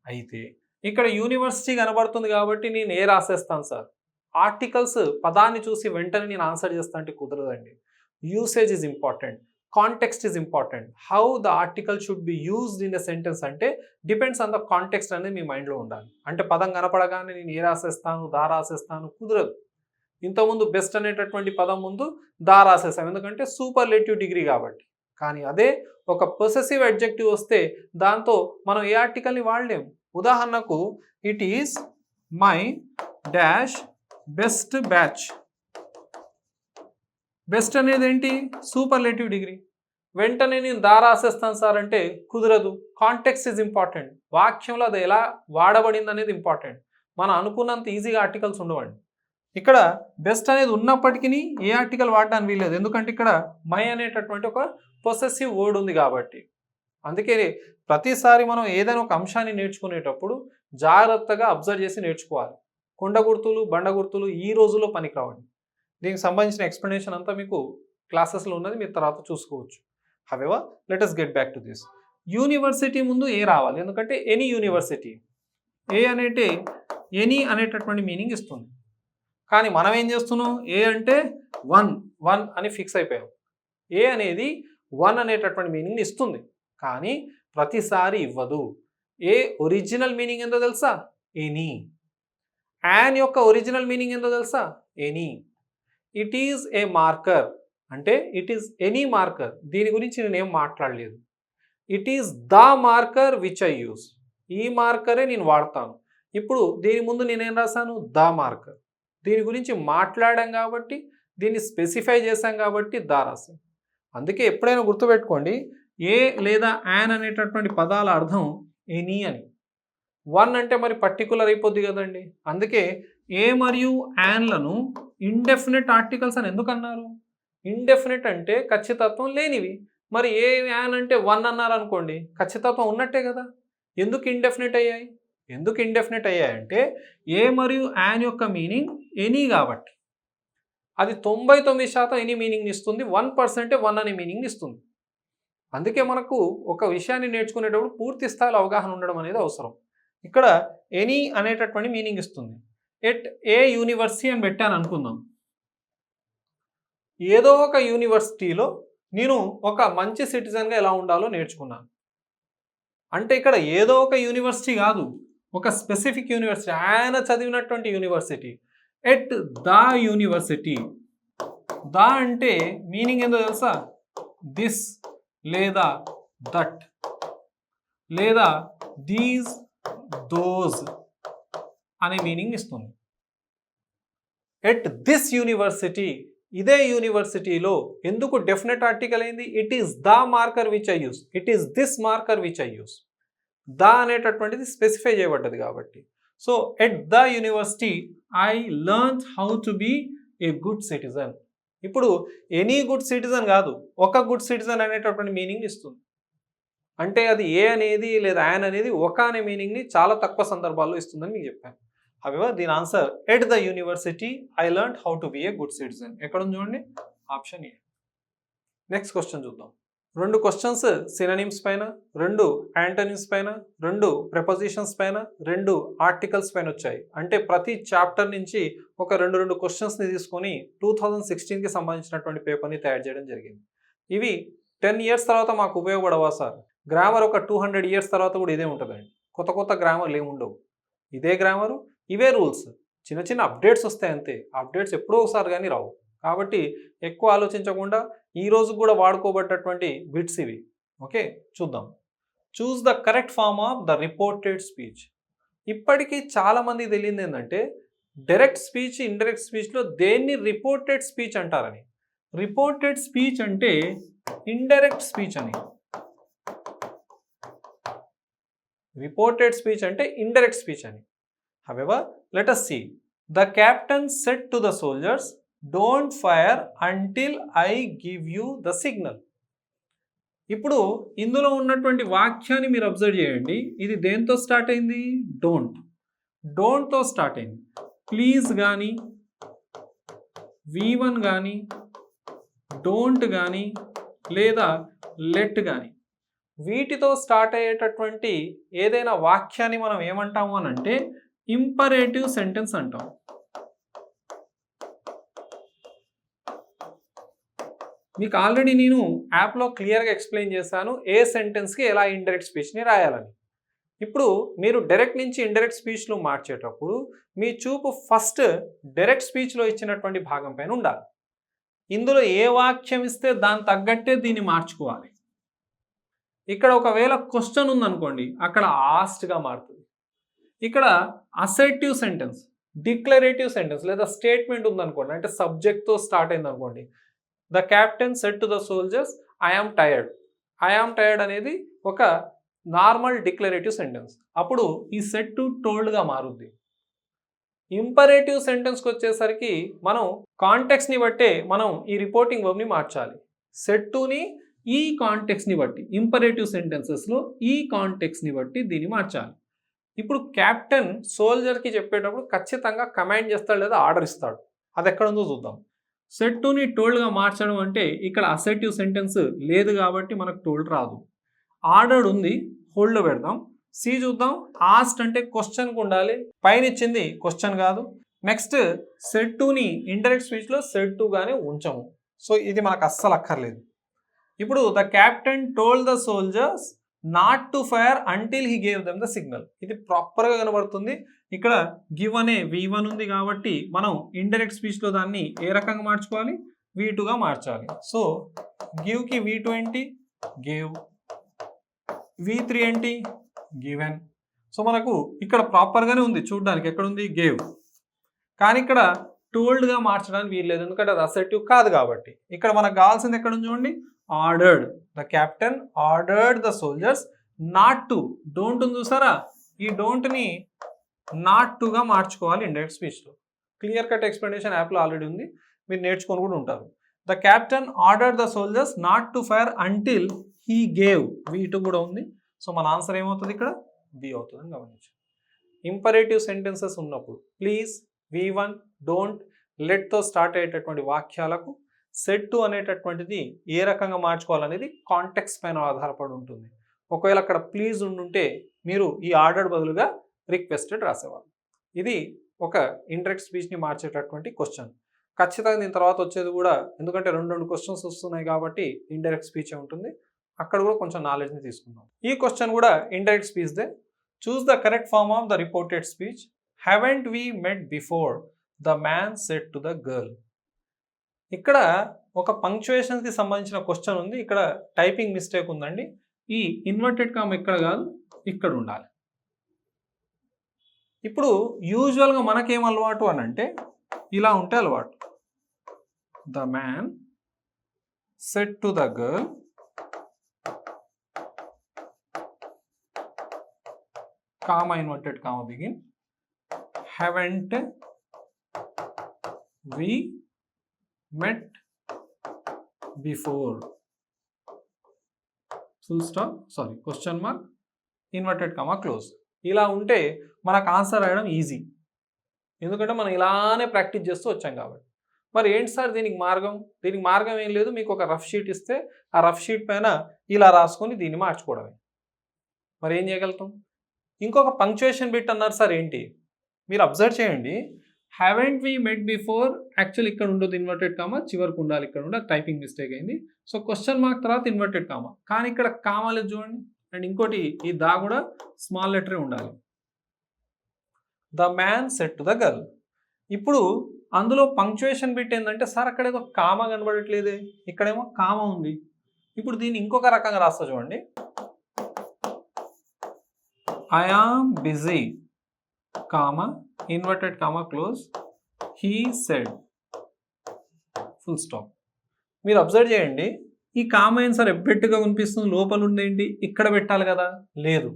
అయితే ఇక్కడ యూనివర్సిటీ కనబడుతుంది కాబట్టి నేను ఏ రాసేస్తాను సార్. ఆర్టికల్స్ పదాన్ని చూసి వెంటనే నేను ఆన్సర్ చేస్తా అంటే కుదరదండి. Usage is important. Context is important. How the article should be used in a sentence అంటే డిపెండ్స్ ఆన్ ద కాంటెక్స్ట్ అనేది మీ మైండ్లో ఉండాలి. అంటే పదం కనపడగానే నేను ఏ రాసేస్తాను, దా రాసేస్తాను కుదరదు. ఇంతకుముందు బెస్ట్ అనేటటువంటి పదం ముందు దా రాసేసాం, ఎందుకంటే సూపర్లేటివ్ డిగ్రీ కాబట్టి. కానీ అదే ఒక పొసెసివ్ అడ్జెక్టివ్ వస్తే దాంతో మనం ఏ ఆర్టికల్ని వాడలేము. ఉదాహరణకు it is my dash best batch. Best అనేది ఏంటి? Superlative degree. వెంటనే నేను దా రాసేస్తాను సార్ అంటే కుదరదు. Context is important. వాక్యంలో అది ఎలా వాడబడింది అనేది ఇంపార్టెంట్. మనం అనుకున్నంత ఈజీగా ఆర్టికల్స్ ఉండవండి. ఇక్కడ బెస్ట్ అనేది ఉన్నప్పటికీ ఏ ఆర్టికల్ వాడడానికి వీల్లేదు, ఎందుకంటే ఇక్కడ మై అనేటటువంటి ఒక పొసెసివ్ వర్డ్ ఉంది కాబట్టి. అందుకే ప్రతిసారి మనం ఏదైనా ఒక అంశాన్ని నేర్చుకునేటప్పుడు జాగ్రత్తగా అబ్జర్వ్ చేసి నేర్చుకోవాలి. కొండ గుర్తులు, బండ గుర్తులు ఈ రోజుల్లో పనికిరావండి. దీనికి సంబంధించిన ఎక్స్ప్లెనేషన్ అంతా మీకు క్లాసెస్లో ఉన్నది, మీరు తర్వాత చూసుకోవచ్చు. However let us get back to this. University ముందు ఏ రావాలి, ఎందుకంటే ఎనీ యూనివర్సిటీ. ఏ అనేటి ఎనీ అనేటటువంటి మీనింగ్ ఇస్తుంది. కానీ మనం ఏం చేస్తున్నాం, ఏ అంటే వన్ అని ఫిక్స్ అయిపోయాం. ఏ అనేది వన్ అనేటటువంటి మీనింగ్ ఇస్తుంది, కానీ ప్రతిసారి ఇవ్వదు. ఏ ఒరిజినల్ మీనింగ్ ఏందో తెలుసా? ఎనీ. యాన్ యొక్క ఒరిజినల్ మీనింగ్ ఏందో తెలుసా? Any. It is a marker అంటే ఇట్ ఈజ్ ఎనీ మార్కర్. దీని గురించి నేనేం మాట్లాడలేదు. It is the marker which I use. ఈ మార్కరే నేను వాడతాను. ఇప్పుడు దీని ముందు నేనేం రాశాను? The marker. దీని గురించి మాట్లాడాం కాబట్టి, దీన్ని స్పెసిఫై చేశాం కాబట్టి దా రాశాం. అందుకే ఎప్పుడైనా గుర్తుపెట్టుకోండి, ఏ లేదా యాన్ అనేటటువంటి పదాల అర్థం ఎనీ అని. వన్ అంటే మరి పర్టికులర్ అయిపోద్ది కదండి. అందుకే ఏ మరియు యాన్లను ఇండెఫినెట్ ఆర్టికల్స్ అని ఎందుకు అన్నారు? ఇండెఫినెట్ అంటే ఖచ్చితత్వం లేనివి. మరి ఏ యాన్ అంటే వన్ అన్నారు అనుకోండి, ఖచ్చితత్వం ఉన్నట్టే కదా. ఎందుకు ఇండెఫినెట్ అయ్యాయి? ఎందుకు ఇండెఫినెట్ అయ్యాయంటే ఏ మరియు యాన్ యొక్క మీనింగ్ ఎనీ కాబట్టి. అది 99% ఎనీ మీనింగ్ ఇస్తుంది, 1% వన్ అనే మీనింగ్ ఇస్తుంది. అందుకే మనకు ఒక విషయాన్ని నేర్చుకునేటప్పుడు పూర్తి స్థాయిలో అవగాహన ఉండడం అనేది అవసరం. ఇక్కడ ఎనీ అనేటటువంటి మీనింగ్ ఇస్తుంది. ఎట్ ఏ యూనివర్సిటీ అని పెట్టాను అనుకుందాం. ఏదో ఒక యూనివర్సిటీలో నేను ఒక మంచి సిటిజన్గా ఎలా ఉండాలో నేర్చుకున్నాను. అంటే ఇక్కడ ఏదో ఒక యూనివర్సిటీ కాదు, ఒక స్పెసిఫిక్ యూనివర్సిటీ, ఆయన చదివినటువంటి university. At the university. The అంటే మీనింగ్ ఏందో తెలుసా? దిస్ లేదా దట్ లేదా దీస్, దోస్ అనే మీనింగ్ ఇస్తుంది. ఎట్ దిస్ యూనివర్సిటీ, ఇదే యూనివర్సిటీలో. ఎందుకు డెఫినెట్ ఆర్టికల్ అయింది? It is the marker which I use. It is this marker which I use. The అనేటటువంటిది స్పెసిఫై చేయబడ్డది కాబట్టి. So at the university I learn how to be a good citizen. ఇప్పుడు any good citizen కాదు, ఒక good citizen అనేటటువంటి meaning ఇస్తుంది. అంటే అది ఏ అనేది లేదా యాన్ అనేది ఒక అనే మీనింగ్ని చాలా తక్కువ సందర్భాల్లో ఇస్తుందని మీకు చెప్పాను. హవెవర్ దీని answer at the university I learn how to be a good citizen. ఎక్కడ ఉంది చూడండి? Option A. నెక్స్ట్ క్వశ్చన్ చూద్దాం. 2 క్వశ్చన్స్ సినోనిమ్స్ పైన, 2 యాంటోనిమ్స్ పైన, 2 ప్రెపోజిషన్స్ పైన, 2 ఆర్టికల్స్ పైన వచ్చాయి. అంటే ప్రతి చాప్టర్ నుంచి ఒక 2 క్వశ్చన్స్ని తీసుకొని 2016కి సంబంధించినటువంటి పేపర్ని తయారు చేయడం జరిగింది. ఇవి 10 ఇయర్స్ తర్వాత మాకు ఉపయోగపడవా సార్? గ్రామర్ ఒక 200 ఇయర్స్ తర్వాత కూడా ఇదే ఉంటుందండి. కొత్త గ్రామర్లు ఏమి ఉండవు. ఇదే గ్రామరు, ఇవే రూల్స్. చిన్న అప్డేట్స్ వస్తాయి అంతే. అప్డేట్స్ ఎప్పుడో ఒకసారి కానీ రావు. కాబట్టి ఎక్కువ ఆలోచించకుండా ఈ రోజు కూడా వాడుకోబడ్డటువంటి బిట్స్ ఇవి. ఓకే, చూద్దాం. Choose the correct form of the reported speech. ఇప్పటికీ చాలామంది తెలియదు ఏంటంటే డైరెక్ట్ స్పీచ్, ఇండైరెక్ట్ స్పీచ్లో దేన్ని రిపోర్టెడ్ స్పీచ్ అంటారని. రిపోర్టెడ్ స్పీచ్ అంటే ఇండైరెక్ట్ స్పీచ్ అని. రిపోర్టెడ్ స్పీచ్ అంటే ఇండైరెక్ట్ స్పీచ్ అని. However let us see. The captain said to the soldiers, don't fire until I give you the signal. ఇప్పుడు ఇందులో ఉన్నటువంటి వాక్యాన్ని మీరు అబ్జర్వ్ చేయండి. ఇది దేంతో స్టార్ట్ అయింది? డోంట్తో స్టార్ట్ అయింది. ప్లీజ్ కానీ, V1 కానీ, డోంట్ కానీ లేదా లెట్ కానీ, వీటితో స్టార్ట్ అయ్యేటటువంటి ఏదైనా వాక్యాన్ని మనం ఏమంటాము అని అంటే ఇంపరేటివ్ సెంటెన్స్ అంటాం. మీకు ఆల్రెడీ నేను యాప్లో క్లియర్గా ఎక్స్ప్లెయిన్ చేశాను ఏ సెంటెన్స్కి ఎలా ఇండైరెక్ట్ స్పీచ్ని రాయాలని. ఇప్పుడు మీరు డైరెక్ట్ నుంచి ఇండైరెక్ట్ స్పీచ్లో మార్చేటప్పుడు మీ చూపు ఫస్ట్ డైరెక్ట్ స్పీచ్లో ఇచ్చినటువంటి భాగం పైన ఉండాలి. ఇందులో ఏ వాక్యం ఇస్తే దాని తగ్గట్టే దీన్ని మార్చుకోవాలి. ఇక్కడ ఒకవేళ క్వశ్చన్ ఉందనుకోండి, అక్కడ ఆస్ట్గా మారుతుంది. ఇక్కడ అసర్టివ్ సెంటెన్స్, డిక్లరేటివ్ సెంటెన్స్ లేదా స్టేట్మెంట్ ఉందనుకోండి, అంటే సబ్జెక్ట్తో స్టార్ట్ అయింది అనుకోండి, the captain said to the soldiers I am tired. I am tired అనేది ఒక నార్మల్ డిక్లరేటివ్ సెంటెన్స్. అప్పుడు ఈ సెడ్ టు టోల్డ్గా మారుద్ది. ఇంపరేటివ్ సెంటెన్స్కి వచ్చేసరికి మనం కాంటెక్స్ని బట్టే మనం ఈ రిపోర్టింగ్ వర్బ్ని మార్చాలి. సెడ్ టుని ఈ కాంటెక్స్ని బట్టి, ఇంపరేటివ్ సెంటెన్సెస్లో ఈ కాంటెక్స్ని బట్టి దీన్ని మార్చాలి. ఇప్పుడు క్యాప్టెన్ సోల్జర్కి చెప్పేటప్పుడు ఖచ్చితంగా కమాండ్ చేస్తాడు లేదా ఆర్డర్ ఇస్తాడు. అది ఎక్కడ ఉందో చూద్దాం. సెడ్ టుని టోల్డ్గా మార్చడం అంటే ఇక్కడ అసర్టివ్ సెంటెన్స్ లేదు కాబట్టి మనకు టోల్డ్ రాదు. ఆర్డర్డ్ ఉంది, హోల్డ్లో పెడదాం. సి చూద్దాం. ఆస్ట్ అంటే క్వశ్చన్కి ఉండాలి, పైన ఇచ్చింది క్వశ్చన్ కాదు. నెక్స్ట్ సెడ్ టుని ఇండైరెక్ట్ స్పీచ్లో సెడ్ టు గానే ఉంచము. సో ఇది మనకు అస్సలు అక్కర్లేదు. ఇప్పుడు the captain told the soldiers not to fire until he gave them the signal. ఇది ప్రాపర్గా కనబడుతుంది. ఇక్కడ గివ్ అనే V1 ఉంది కాబట్టి మనం ఇండైరెక్ట్ స్పీచ్లో దాన్ని ఏ రకంగా మార్చుకోవాలి, V2గా మార్చాలి. సో గివ్కి V2 ఏంటి, గేవ్. V3 ఏంటి, గివెన్. సో మనకు ఇక్కడ ప్రాపర్గానే ఉంది చూడడానికి. ఎక్కడ ఉంది, గేవ్. కానీ ఇక్కడ టోల్డ్గా మార్చడానికి వీల్లేదు, ఎందుకంటే అది అసర్టివ్ కాదు కాబట్టి. ఇక్కడ మనకు కావాల్సింది ఎక్కడ ఉంది చూడండి, ordered. The captain ordered the soldiers not to. Don't ఉంది చూసారా, ఈ డోంట్ని నాట్ టుగా మార్చుకోవాలి ఇండైరెక్ట్ స్పీచ్లో. క్లియర్ కట్ ఎక్స్ప్లెనేషన్ యాప్లో ఆల్రెడీ ఉంది, మీరు నేర్చుకొని కూడా ఉంటారు. The captain ordered the soldiers not to fire until he gave. V2 కూడా ఉంది. సో మన ఆన్సర్ ఏమవుతుంది, ఇక్కడ బి అవుతుందని గమనించండి. ఇంపరేటివ్ సెంటెన్సెస్ ఉన్నప్పుడు ప్లీజ్ V1 డోంట్ లెట్తో స్టార్ట్ అయ్యేటటువంటి వాక్యాలకు సెడ్ టు అనేటటువంటిది ఏ రకంగా మార్చుకోవాలనేది కాంటెక్స్ట్ పైన ఆధారపడి ఉంటుంది. ఒకవేళ అక్కడ ప్లీజ్ ఉండుంటే మీరు ఈ ఆర్డర్ బదులుగా రిక్వెస్టెడ్ రాసేవాళ్ళు. ఇది ఒక ఇండైరెక్ట్ స్పీచ్ని మార్చేటటువంటి క్వశ్చన్. ఖచ్చితంగా దీని తర్వాత వచ్చేది కూడా, ఎందుకంటే రెండు క్వశ్చన్స్ వస్తున్నాయి కాబట్టి ఇండైరెక్ట్ స్పీచ్ ఉంటుంది. అక్కడ కూడా కొంచెం నాలెడ్జ్ని తీసుకుందాం. ఈ క్వశ్చన్ కూడా ఇండైరెక్ట్ స్పీచ్దే. Choose the correct form of the reported speech. Haven't we met before the man said to the girl. ఇక్కడ ఒక పంక్చుయేషన్కి సంబంధించిన క్వశ్చన్ ఉంది. ఇక్కడ టైపింగ్ మిస్టేక్ ఉందండి. ఈ ఇన్వర్టెడ్ కామ ఇక్కడ కాదు, ఇక్కడ ఉండాలి. ఇప్పుడు యూజువల్గా మనకేం అలవాటు అని అంటే ఇలా ఉంటే అలవాటు. The man said to the girl comma inverted comma begin haven't we met before, full stop, sorry, question mark, inverted comma, close. ఇలా ఉంటే మనకు ఆన్సర్ రాయడం ఈజీ, ఎందుకంటే మనం ఇలానే ప్రాక్టీస్ చేస్తూ వచ్చాం కాబట్టి. మరి ఏంటి సార్ దీనికి మార్గం? దీనికి మార్గం ఏం లేదు, మీకు ఒక రఫ్ షీట్ ఇస్తే ఆ రఫ్ షీట్ పైన ఇలా రాసుకొని దీన్ని మార్చుకోవడమే. మరి ఏం చేయగలుగుతాం? ఇంకొక పంక్చుయేషన్ బిట్ అన్నారు సార్, ఏంటి? మీరు అబ్జర్వ్ చేయండి. Haven't we met before, actual ఇక్కడ ఉండదు ఇన్వర్టెడ్ కామా, చివరికి ఉండాలి, ఇక్కడ ఉండాలి, టైపింగ్ మిస్టేక్ అయింది. సో క్వశ్చన్ మార్క్ తర్వాత ఇన్వర్టెడ్ కామా, కానీ ఇక్కడ కామా లేదు చూడండి. అండ్ ఇంకోటి ఈ దా కూడా స్మాల్ లెటరే ఉండాలి. The man said to the girl. ఇప్పుడు అందులో పంక్చుయేషన్ బిట్ ఏంటంటే, సార్ అక్కడ ఏదో కామా కనబడట్లేదే, ఇక్కడేమో కామా ఉంది. ఇప్పుడు దీన్ని ఇంకొక రకంగా రాస్తా చూడండి. I am busy comma inverted comma close he said full stop. మీరు అబ్జర్వ్ చేయండి, ఈ కామా ఏం సార్ ఎబ్బెట్టుగా కనిపిస్తుంది, లోపల ఉండేంటి ఇక్కడ పెట్టాలి కదా, లేదు.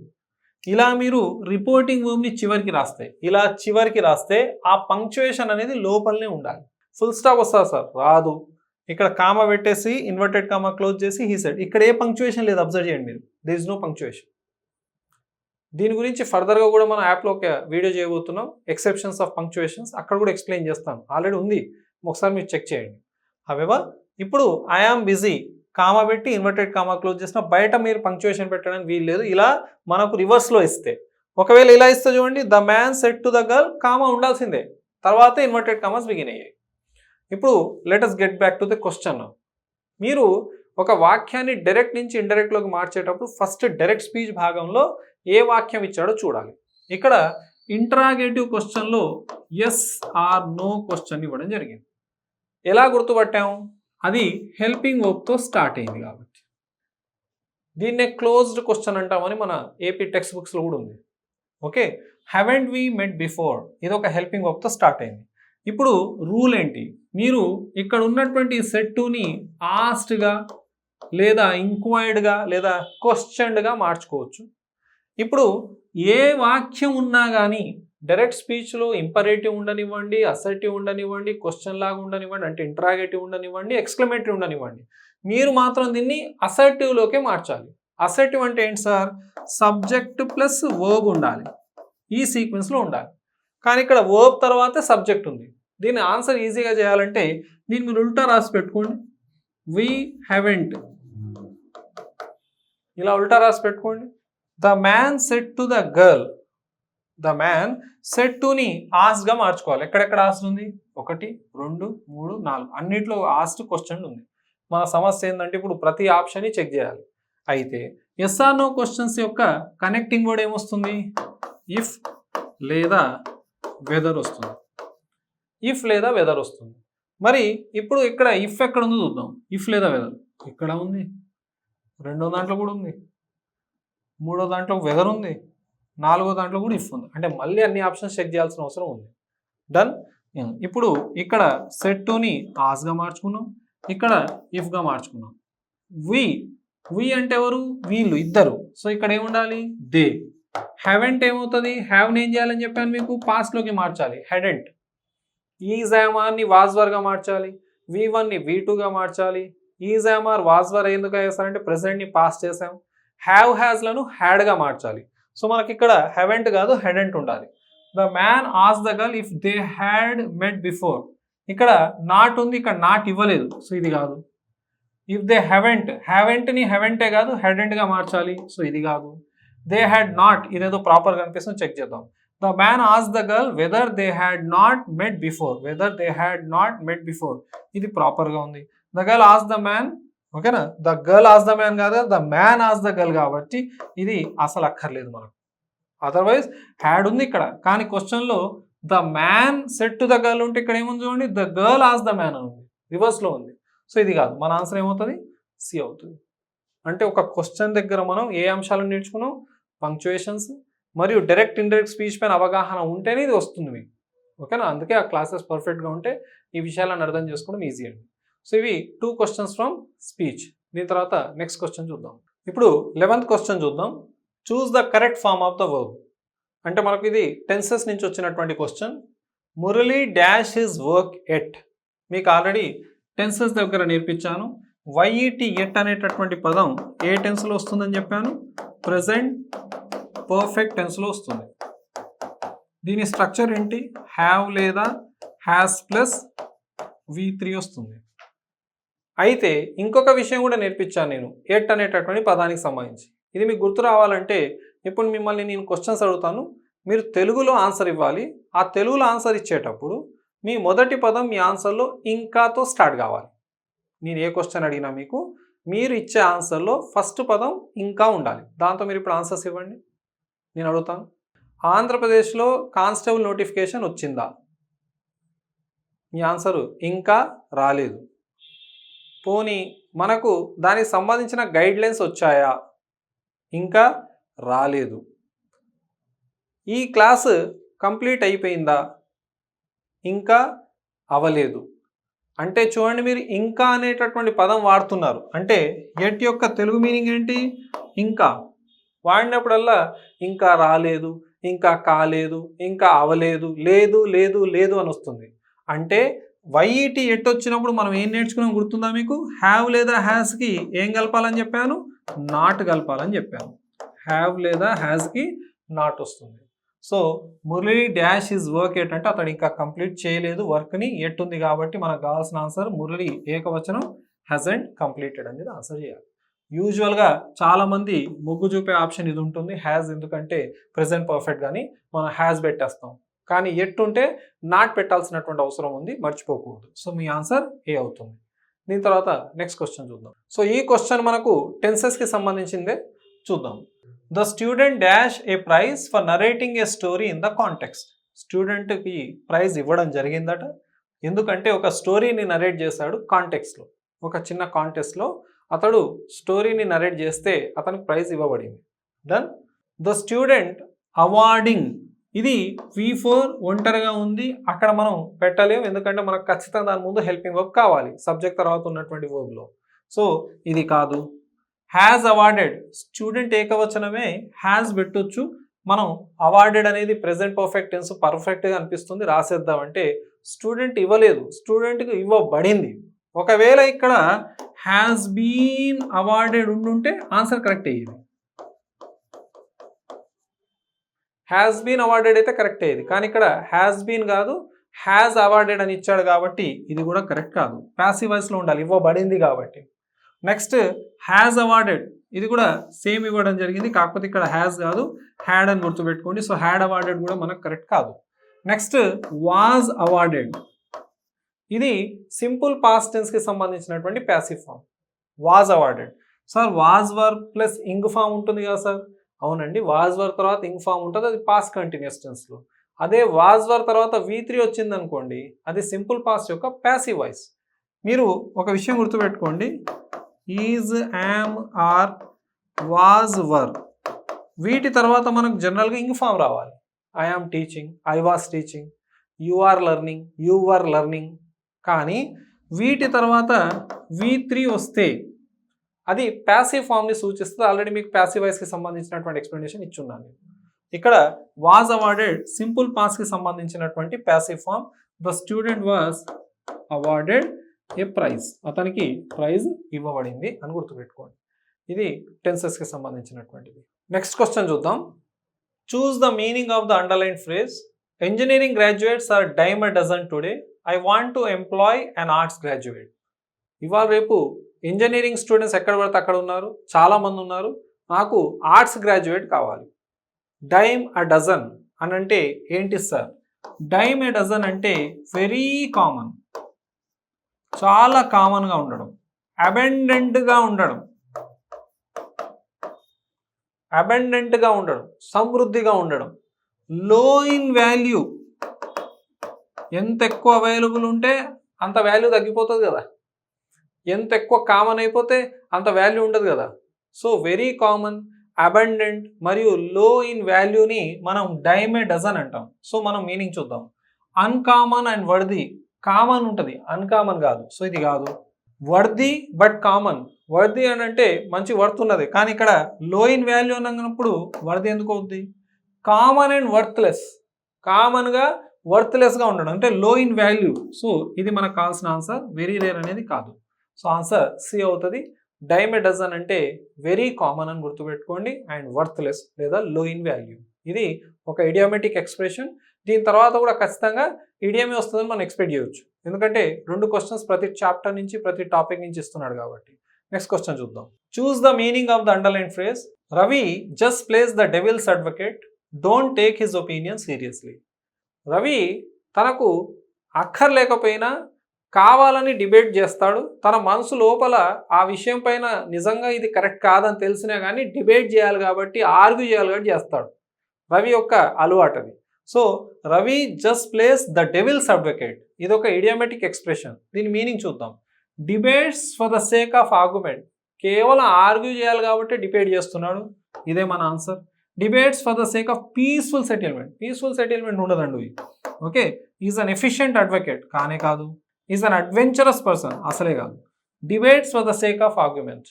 ఇలా మీరు రిపోర్టింగ్ వర్బ్ని చివరికి రాస్తాయి. ఇలా చివరికి రాస్తే ఆ పంక్చుయేషన్ అనేది లోపలనే ఉండాలి. ఫుల్ స్టాప్ వస్తుంది సార్, రాదు. ఇక్కడ కామా పెట్టేసి ఇన్వర్టెడ్ కామా క్లోజ్ చేసి హీ సెడ్, ఇక్కడ ఏ పంక్చుయేషన్ లేదు. అబ్జర్వ్ చేయండి మీరు, దేర్ ఇస్ నో పంక్చుయేషన్. దీని గురించి ఫర్దర్గా కూడా మనం యాప్లో ఒక వీడియో చేయబోతున్నాం, ఎక్సెప్షన్స్ ఆఫ్ పంక్చుయేషన్స్. అక్కడ కూడా ఎక్స్ప్లెయిన్ చేస్తాను, ఆల్రెడీ ఉంది, ఒకసారి మీరు చెక్ చేయండి. హవెవర్ ఇప్పుడు ఐ ఆమ్ బిజీ కామా పెట్టి ఇన్వర్టెడ్ కామా క్లోజ్ చేసిన, బయట మీరు పంక్చుయేషన్ పెట్టడానికి వీలు లేదు. ఇలా మనకు రివర్స్లో ఇస్తే, ఒకవేళ ఇలా ఇస్తే చూడండి, the man said to the girl comma ఉండాల్సిందే, తర్వాత ఇన్వర్టెడ్ కామాస్ బిగిన్ అయ్యాయి. ఇప్పుడు let us get back to the question. మీరు ఒక వాక్యాన్ని డైరెక్ట్ నుంచి ఇండైరెక్ట్లోకి మార్చేటప్పుడు ఫస్ట్ డైరెక్ట్ స్పీచ్ భాగంలో ఏ వాక్యం ఇచ్చాడో చూడాలి. ఇక్కడ ఇంటరాగేటివ్ క్వశ్చన్లో ఎస్ ఆర్ నో క్వశ్చన్ ఇవ్వడం జరిగింది. ఎలా గుర్తుపట్టాము? అది హెల్పింగ్ వర్బ్తో స్టార్ట్ అయింది కాబట్టి. దీన్నే క్లోజ్డ్ క్వశ్చన్ అంటామని మన ఏపీ టెక్స్ట్ బుక్స్లో కూడా ఉంది. ఓకే, హ్యావెంట్ వి మెట్ బిఫోర్, ఇది ఒక హెల్పింగ్ వర్బ్తో స్టార్ట్ అయింది. ఇప్పుడు రూల్ ఏంటి? మీరు ఇక్కడ ఉన్నటువంటి సెట్ టుని ఆస్ట్గా లేదా ఇంక్వైర్డ్గా లేదా క్వశ్చన్డ్గా మార్చుకోవచ్చు. ఇప్పుడు ఏ వాక్యం ఉన్నా కానీ డైరెక్ట్ స్పీచ్లో ఇంపరేటివ్ ఉండనివ్వండి, అసర్టివ్ ఉండనివ్వండి, క్వశ్చన్ లాగా ఉండనివ్వండి, అంటే ఇంటరాగేటివ్ ఉండనివ్వండి, ఎక్స్క్లమేటరీ ఉండనివ్వండి, మీరు మాత్రం దీన్ని అసర్టివ్లోకే మార్చాలి. అసర్టివ్ అంటే ఏంటి సార్? సబ్జెక్ట్ ప్లస్ వర్బ్ ఉండాలి, ఈ సీక్వెన్స్లో ఉండాలి. కానీ ఇక్కడ వర్బ్ తర్వాత సబ్జెక్ట్ ఉంది. దీన్ని ఆన్సర్ ఈజీగా చేయాలంటే దీన్ని మీరు ఉల్టా రాసి పెట్టుకోండి. వి హ్యావెంట్, ఇలా ఉల్టా రాసి పెట్టుకోండి. The man said to the girl, the man said టుని ఆస్క్గా మార్చుకోవాలి. ఎక్కడెక్కడ ఆస్ట్ ఉంది? 1 2 3 4 అన్నిట్లో ఆస్ట్ క్వశ్చన్ ఉంది. మన సమస్య ఏంటంటే ఇప్పుడు ప్రతి ఆప్షన్ని చెక్ చేయాలి. అయితే ఎస్ ఆర్ నో క్వశ్చన్స్ యొక్క కనెక్టింగ్ వర్డ్ ఏమొస్తుంది? ఇఫ్ లేదా వెదర్ వస్తుంది. ఇఫ్ లేదా వెదర్ వస్తుంది. మరి ఇప్పుడు ఇక్కడ ఇఫ్ ఎక్కడ ఉందో చూద్దాం. ఇఫ్ లేదా వెదర్ ఇక్కడ ఉంది, రెండో దాంట్లో కూడా ఉంది, మూడో దాంట్లో వెదర్ ఉంది, నాలుగో దాంట్లో కూడా ఇఫ్ ఉంది. అంటే మళ్ళీ అన్ని ఆప్షన్స్ చెక్ చేయాల్సిన అవసరం ఉంది. డన్. ఇప్పుడు ఇక్కడ సెట్ టుని ఆస్గా మార్చుకున్నాం, ఇక్కడ ఇఫ్గా మార్చుకున్నాం. వి అంటే ఎవరు? వీళ్ళు ఇద్దరు. సో ఇక్కడ ఏముండాలి? దే. హ్యావెంట్ ఏమవుతుంది? హ్యావ్ని ఏం చేయాలని చెప్పాను మీకు? పాస్ట్లోకి మార్చాలి, హెడెంట్. ఈజ్ యామార్ని వాజ్వర్గా మార్చాలి, V1ని V2గా మార్చాలి. ఈజ్ యామార్ వాజ్వర్ ఎందుకు వేస్తారంటే ప్రెసెంట్ని పాస్ చేసాం. హ్యావ్ హ్యాజ్లను హ్యాడ్గా మార్చాలి. సో మనకి ఇక్కడ హెవెంట్ కాదు, హెడెంట్ ఉండాలి. ద మ్యాన్ ఆస్ the girl if they had met before, ఇక్కడ నాట్ ఉంది, ఇక్కడ నాట్ ఇవ్వలేదు, సో ఇది కాదు. ఇఫ్ దే హ్యావెంట్ని హెవెంటే కాదు హెడెంట్గా మార్చాలి, సో ఇది కాదు. దే హ్యాడ్ నాట్, ఇదేదో ప్రాపర్గా అనిపిస్తుంది, చెక్ చేద్దాం. ద మ్యాన్ ఆస్ the girl whether they had not met before, whether they had not met before, ఇది ప్రాపర్గా ఉంది. ద గర్ల్ ఆస్ ద మ్యాన్, ఓకేనా? ద గర్ల్ ఆస్ ద మ్యాన్ కాదు, ద మ్యాన్ ఆస్ ద గర్ల్, కాబట్టి ఇది అసలు అక్కర్లేదు మనకు. అదర్వైజ్ హ్యాడ్ ఉంది ఇక్కడ, కానీ క్వశ్చన్లో the man said to the girl ఉంటే ఇక్కడ ఏముంది చూడండి, ద గర్ల్ ఆస్ ద మ్యాన్ అని ఉంది, రివర్స్లో ఉంది. సో ఇది కాదు, మన ఆన్సర్ ఏమవుతుంది? సి అవుతుంది. అంటే ఒక క్వశ్చన్ దగ్గర మనం ఏ అంశాలను నేర్చుకున్నాం? పంక్చుయేషన్స్ మరియు డైరెక్ట్ ఇండైరెక్ట్ స్పీచ్ పైన అవగాహన ఉంటేనే ఇది వస్తుంది మీకు, ఓకేనా? అందుకే ఆ క్లాసెస్ పర్ఫెక్ట్గా ఉంటే ఈ విషయాలను అర్థం చేసుకోవడం ఈజీ అండి. సో ఇవి 2 క్వశ్చన్స్ ఫ్రమ్ స్పీచ్. దీని తర్వాత నెక్స్ట్ క్వశ్చన్ చూద్దాం. ఇప్పుడు 11th క్వశ్చన్ చూద్దాం. Choose the correct form of the verb. అంటే మనకు ఇది టెన్సెస్ నుంచి వచ్చినటువంటి question. Murali dash his work at, మీకు ఆల్రెడీ టెన్సెస్ దగ్గర నేర్పించాను. వైఈటి ఎట్ అనేటటువంటి పదం ఏ టెన్స్లో వస్తుందని చెప్పాను? ప్రెజెంట్ పర్ఫెక్ట్ టెన్స్లో వస్తుంది. దీని స్ట్రక్చర్ ఏంటి? హ్యావ్ లేదా హ్యాస్ ప్లస్ V3 వస్తుంది. అయితే ఇంకొక విషయం కూడా నేర్పించాను నేను ఎట్ అనేటటువంటి పదానికి సంబంధించి. ఇది మీకు గుర్తు రావాలంటే ఇప్పుడు మిమ్మల్ని నేను క్వశ్చన్స్ అడుగుతాను, మీరు తెలుగులో ఆన్సర్ ఇవ్వాలి. ఆ తెలుగులో ఆన్సర్ ఇచ్చేటప్పుడు మీ మొదటి పదం మీ ఆన్సర్లో ఇంకాతో స్టార్ట్ కావాలి. నేను ఏ క్వశ్చన్ అడిగినా మీకు మీరు ఇచ్చే ఆన్సర్లో ఫస్ట్ పదం ఇంకా ఉండాలి. దాంతో మీరు ఇప్పుడు ఆన్సర్స్ ఇవ్వండి. నేను అడుగుతాను, ఆంధ్రప్రదేశ్లో కానిస్టేబుల్ నోటిఫికేషన్ వచ్చిందా? మీ ఆన్సరు ఇంకా రాలేదు. పోనీ మనకు దానికి సంబంధించిన గైడ్లైన్స్ వచ్చాయా? ఇంకా రాలేదు. ఈ క్లాసు కంప్లీట్ అయిపోయిందా? ఇంకా అవ్వలేదు. అంటే చూడండి, మీరు ఇంకా అనేటటువంటి పదం వాడుతున్నారు. అంటే ఎట్ యొక్క తెలుగు మీనింగ్ ఏంటి? ఇంకా. వాడినప్పుడల్లా ఇంకా రాలేదు, ఇంకా కాలేదు, ఇంకా అవ్వలేదు, లేదు లేదు లేదు అని వస్తుంది. అంటే వైఈటి ఎట్ వచ్చినప్పుడు మనం ఏం నేర్చుకున్నాం గుర్తుందా మీకు? హ్యావ్ లేదా హ్యాస్కి ఏం కలపాలని చెప్పాను? నాట్ కలపాలని చెప్పాను. హ్యావ్ లేదా హ్యాస్కి నాట్ వస్తుంది. So Murali dash is work at అంటే అతడు ఇంకా కంప్లీట్ చేయలేదు వర్క్ని, ఎట్ ఉంది కాబట్టి మనకు కావాల్సిన ఆన్సర్ మురళి ఏకవచనం హ్యాజంట్ కంప్లీటెడ్ అనేది ఆన్సర్ చేయాలి. యూజువల్గా చాలామంది మొగ్గు చూపే ఆప్షన్ ఇది ఉంటుంది, హ్యాజ్, ఎందుకంటే ప్రెజెంట్ పర్ఫెక్ట్ కానీ మనం హ్యాజ్ పెట్టేస్తాం. కానీ ఎట్ ఉంటే నాట్ పెట్టాల్సినటువంటి అవసరం ఉంది, మర్చిపోకూడదు. సో మీ ఆన్సర్ ఏ అవుతుంది. దీని తర్వాత నెక్స్ట్ క్వశ్చన్ చూద్దాం. సో ఈ క్వశ్చన్ మనకు టెన్సెస్కి సంబంధించిందే చూద్దాం. The student dash a prize for narrating a story in the context. స్టూడెంట్కి ప్రైజ్ ఇవ్వడం జరిగిందట, ఎందుకంటే ఒక స్టోరీని నరేట్ చేశాడు కాంటెక్స్ట్లో. ఒక చిన్న కాంటెక్స్ట్లో అతడు స్టోరీని నరేట్ చేస్తే అతనికి ప్రైజ్ ఇవ్వబడింది. దెన్ ద స్టూడెంట్ అవార్డింగ్, ఇది V4 ఒంటరిగా ఉంది, అక్కడ మనం పెట్టలేము ఎందుకంటే మనకు ఖచ్చితంగా దాని ముందు హెల్పింగ్ వర్బ్ కావాలి సబ్జెక్ట్ తర్వాత ఉన్నటువంటి వర్బ్లో. సో ఇది కాదు. హ్యాజ్ అవార్డెడ్, స్టూడెంట్ ఏకవచనమే హ్యాజ్ పెట్టొచ్చు, మనం అవార్డెడ్ అనేది ప్రెజెంట్ పర్ఫెక్ట్ టెన్స్ పర్ఫెక్ట్గా అనిపిస్తుంది, రాసేద్దామంటే స్టూడెంట్ ఇవ్వలేదు, స్టూడెంట్కి ఇవ్వబడింది. ఒకవేళ ఇక్కడ హ్యాస్ బీన్ అవార్డెడ్ ఉండుంటే ఆన్సర్ కరెక్ట్ అయ్యేది. హ్యాస్ బీన్ అవార్డెడ్ అయితే కరెక్ట్ అయ్యేది, కానీ ఇక్కడ హ్యాస్ బీన్ కాదు హ్యాస్ అవార్డెడ్ అని ఇచ్చాడు కాబట్టి ఇది కూడా కరెక్ట్ కాదు. ప్యాసివ్ వాయిస్లో ఉండాలి, ఇవ్వబడింది కాబట్టి. నెక్స్ట్ హ్యాస్ అవార్డెడ్, ఇది కూడా సేమ్ ఇవ్వడం జరిగింది, కాకపోతే ఇక్కడ హ్యాస్ కాదు హ్యాడ్ అని గుర్తుపెట్టుకోండి. సో హ్యాడ్ అవార్డెడ్ కూడా మనకు కరెక్ట్ కాదు. నెక్స్ట్ వాజ్ అవార్డెడ్, ఇది సింపుల్ పాస్ట్ టెన్స్కి సంబంధించినటువంటి passive form. Was awarded. Sir was verb plus ing form ఉంటుంది కదా సార్? అవునండి, వాజ్ వర్బ్ తర్వాత ఇంగ్ ఫామ్ ఉంటుంది, అది పాస్ట్ కంటిన్యూస్ టెన్స్లో. అదే వాజ్ వర్బ్ తర్వాత V3 వచ్చింది అనుకోండి, అది సింపుల్ పాస్ట్ యొక్క ప్యాసివ్ వాయిస్. మీరు ఒక విషయం గుర్తుపెట్టుకోండి, is, am, are, was, were, వీటి తర్వాత మనకు జనరల్గా ఇంగ్ ఫామ్ రావాలి. I am teaching, I was teaching, you are learning, you were learning. కానీ వీటి తర్వాత V3 వస్తే అది ప్యాసివ్ ఫామ్ని సూచిస్తుంది. ఆల్రెడీ మీకు ప్యాసివ్ వాయిస్కి సంబంధించినటువంటి ఎక్స్ప్లెనేషన్ ఇచ్చున్నాను. ఇక్కడ వాజ్ అవార్డెడ్ సింపుల్ పాస్ట్కి సంబంధించినటువంటి passive form. The student was awarded a prize, అతనికి ప్రైజ్ ఇవ్వబడింది అని గుర్తుపెట్టుకోండి. ఇది టెన్సెస్కి సంబంధించినటువంటిది. నెక్స్ట్ క్వశ్చన్ చూద్దాం. Choose the meaning of the underline phrase. Engineering graduates are dime a dozen today, I want to employ an arts graduate. ఇవాళ రేపు ఇంజనీరింగ్ స్టూడెంట్స్ ఎక్కడ పడితే అక్కడ ఉన్నారు, చాలామంది ఉన్నారు, నాకు ఆర్ట్స్ గ్రాడ్యుయేట్ కావాలి. డైమ్ అ డజన్ అని అంటే ఏంటి సార్? డైమ్ ఎ డజన్ అంటే వెరీ కామన్, చాలా కామన్గా ఉండడం, అబెండెంట్గా ఉండడం, అబెండెంట్గా ఉండడం, సమృద్ధిగా ఉండడం, లో ఇన్ వాల్యూ, ఎంత ఎక్కువ అవైలబుల్ ఉంటే అంత వాల్యూ తగ్గిపోతుంది కదా, ఎంత ఎక్కువ కామన్ అయిపోతే అంత వాల్యూ ఉండదు కదా. సో వెరీ కామన్, అబండెంట్ మరియు లో ఇన్ వాల్యూని మనం డైమ్ ఏ డజన్ అంటాం. సో మనం మీనింగ్ చూద్దాం. అన్కామన్ అండ్ వర్ది, కామన్ ఉంటుంది అన్కామన్ కాదు. సో ఇది కాదు. వర్ది బట్ కామన్, వర్ది అని అంటే మంచి వర్త్ ఉన్నది, కానీ ఇక్కడ లో ఇన్ వాల్యూ అన్నప్పుడు వర్ది ఎందుకు అవుద్ది? కామన్ అండ్ వర్త్లెస్, కామన్గా వర్త్లెస్గా ఉండడం అంటే లో ఇన్ వాల్యూ. సో ఇది మనకు కావాల్సిన ఆన్సర్, వెరీ రేర్ అనేది కాదు. సో ఆన్సర్ సి అవుతుంది. డైమ్ ఏ డజన్ అంటే వెరీ కామన్ అని గుర్తుపెట్టుకోండి, అండ్ వర్త్లెస్ లేదా లో ఇన్ వాల్యూ. ఇది ఒక ఇడియోమెటిక్ ఎక్స్ప్రెషన్. దీని తర్వాత కూడా ఖచ్చితంగా ఇడియమే వస్తుందని మనం ఎక్స్పెక్ట్ చేయొచ్చు, ఎందుకంటే 2 క్వశ్చన్స్ ప్రతి చాప్టర్ నుంచి ప్రతి టాపిక్ నుంచి ఇస్తున్నాడు కాబట్టి. నెక్స్ట్ క్వశ్చన్ చూద్దాం. Choose the meaning of the underline phrase. Ravi just plays the devil's advocate, don't take his opinion seriously. Ravi తనకు అక్కర్లేకపోయినా కావాలని డిబేట్ చేస్తాడు, తన మనసు లోపల ఆ విషయం పైన నిజంగా ఇది కరెక్ట్ కాదని తెలిసినా కానీ డిబేట్ చేయాలి కాబట్టి, ఆర్గ్యూ చేయాలి కాబట్టి చేస్తాడు. రవి యొక్క అలవాటు అది. So Ravi just plays the devil's advocate, ఇది ఒక ఇడియోమెటిక్ ఎక్స్ప్రెషన్. దీని మీనింగ్ చూద్దాం. Debates for the sake of argument, కేవలం ఆర్గ్యూ చేయాలి కాబట్టి డిబేట్ చేస్తున్నాడు, ఇదే మన answer. Debates for the sake of peaceful settlement, peaceful settlement ఉండదండి. Okay, is an efficient advocate, కానే కాదు. ఈజ్ అన్ అడ్వెంచరస్ పర్సన్, అసలే కాదు. Debates for the sake of argument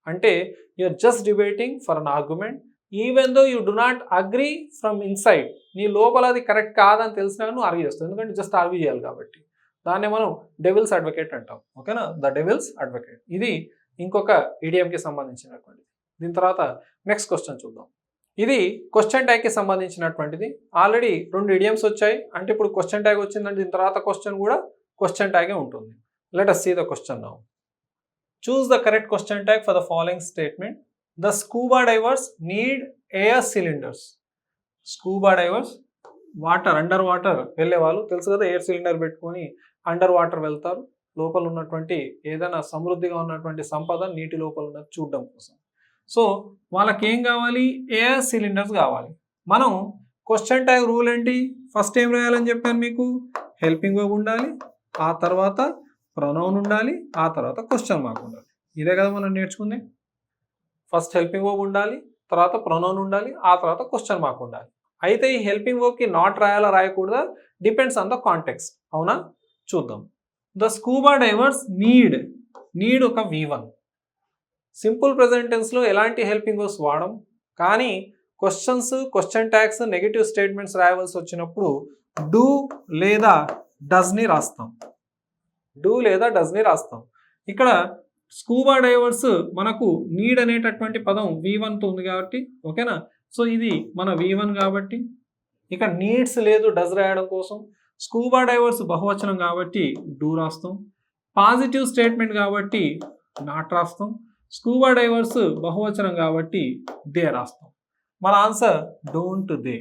అంటే you're just debating for an argument even though you do not agree from inside. నీ లోపల అది correct కాదని తెలిసినా నువ్వు ఆర్గ్యూ చేస్తావు, ఎందుకంటే జస్ట్ ఆర్గ్యూ చేయాలి కాబట్టి. దాన్ని మనం డెవిల్స్ అడ్వకేట్ అంటాం. ఓకేనా, ద డెవిల్స్ అడ్వకేట్. ఇది ఇంకొక ఇడియంకి సంబంధించినటువంటిది. దీని తర్వాత నెక్స్ట్ క్వశ్చన్ చూద్దాం. ఇది క్వశ్చన్ ట్యాగ్కి సంబంధించినటువంటిది. ఆల్రెడీ 2 ఇడియమ్స్ వచ్చాయి, అంటే ఇప్పుడు క్వశ్చన్ ట్యాగ్ వచ్చిందంటే దీని తర్వాత క్వశ్చన్ కూడా క్వశ్చన్ ట్యాగే ఉంటుంది. Let us see the question now. Choose the correct question tag for the following statement. The scuba divers need air cylinders. Scuba divers water, under water వెళ్ళే వాళ్ళు తెలుసు కదా, ఎయిర్ సిలిండర్ పెట్టుకొని అండర్ వాటర్ వెళ్తారు. లోపల ఉన్నటువంటి ఏదైనా సమృద్ధిగా ఉన్నటువంటి సంపద నీటి లోపల ఉన్నది చూడడం కోసం. సో వాళ్ళకి ఏం కావాలి, ఎయిర్ సిలిండర్స్ కావాలి. మనం క్వశ్చన్ ట్యాగ్ రూల్ ఏంటి, ఫస్ట్ ఏం రాయాలని చెప్పాను మీకు, హెల్పింగ్ వర్బ్ ఉండాలి, ఆ తర్వాత ప్రొనౌన్ ఉండాలి, ఆ తర్వాత క్వశ్చన్ మార్క్ ఉండాలి. ఇదే కదా మనం నేర్చుకుంది. ఫస్ట్ హెల్పింగ్ వర్బ్ ఉండాలి, తర్వాత ప్రొనౌన్ ఉండాలి, ఆ తర్వాత క్వశ్చన్ మార్క్ ఉండాలి. అయితే ఈ హెల్పింగ్ వర్బ్కి నాట్ రాయాలా రాయకూడదా, డిపెండ్స్ ఆన్ ద కాంటెక్స్ట్. అవునా, చూద్దాం. ద స్కూబా డైవర్స్ నీడ్ ఒక V1. సింపుల్ ప్రెజెంట్ టెన్స్లో ఎలాంటి హెల్పింగ్ వర్బ్స్ వాడం, కానీ questions, question tags, negative statements రాయవలసి వచ్చినప్పుడు డూ లేదా డస్ని రాస్తాం. డూ లేదా డస్ని రాస్తాం. ఇక్కడ స్కూబా డైవర్స్ మనకు నీడ్ అనేటటువంటి పదం V1తో ఉంది కాబట్టి, ఓకేనా. సో ఇది మన V1 కాబట్టి ఇక్కడ నీడ్స్ లేదు డస్ రాయడం కోసం. స్కూబా డైవర్స్ బహువచనం కాబట్టి డూ రాస్తాం. పాజిటివ్ స్టేట్మెంట్ కాబట్టి నాట్ రాస్తాం. స్కూబా డైవర్స్ బహువచనం కాబట్టి దే రాస్తాం. మన ఆన్సర్ డోంట్ దే.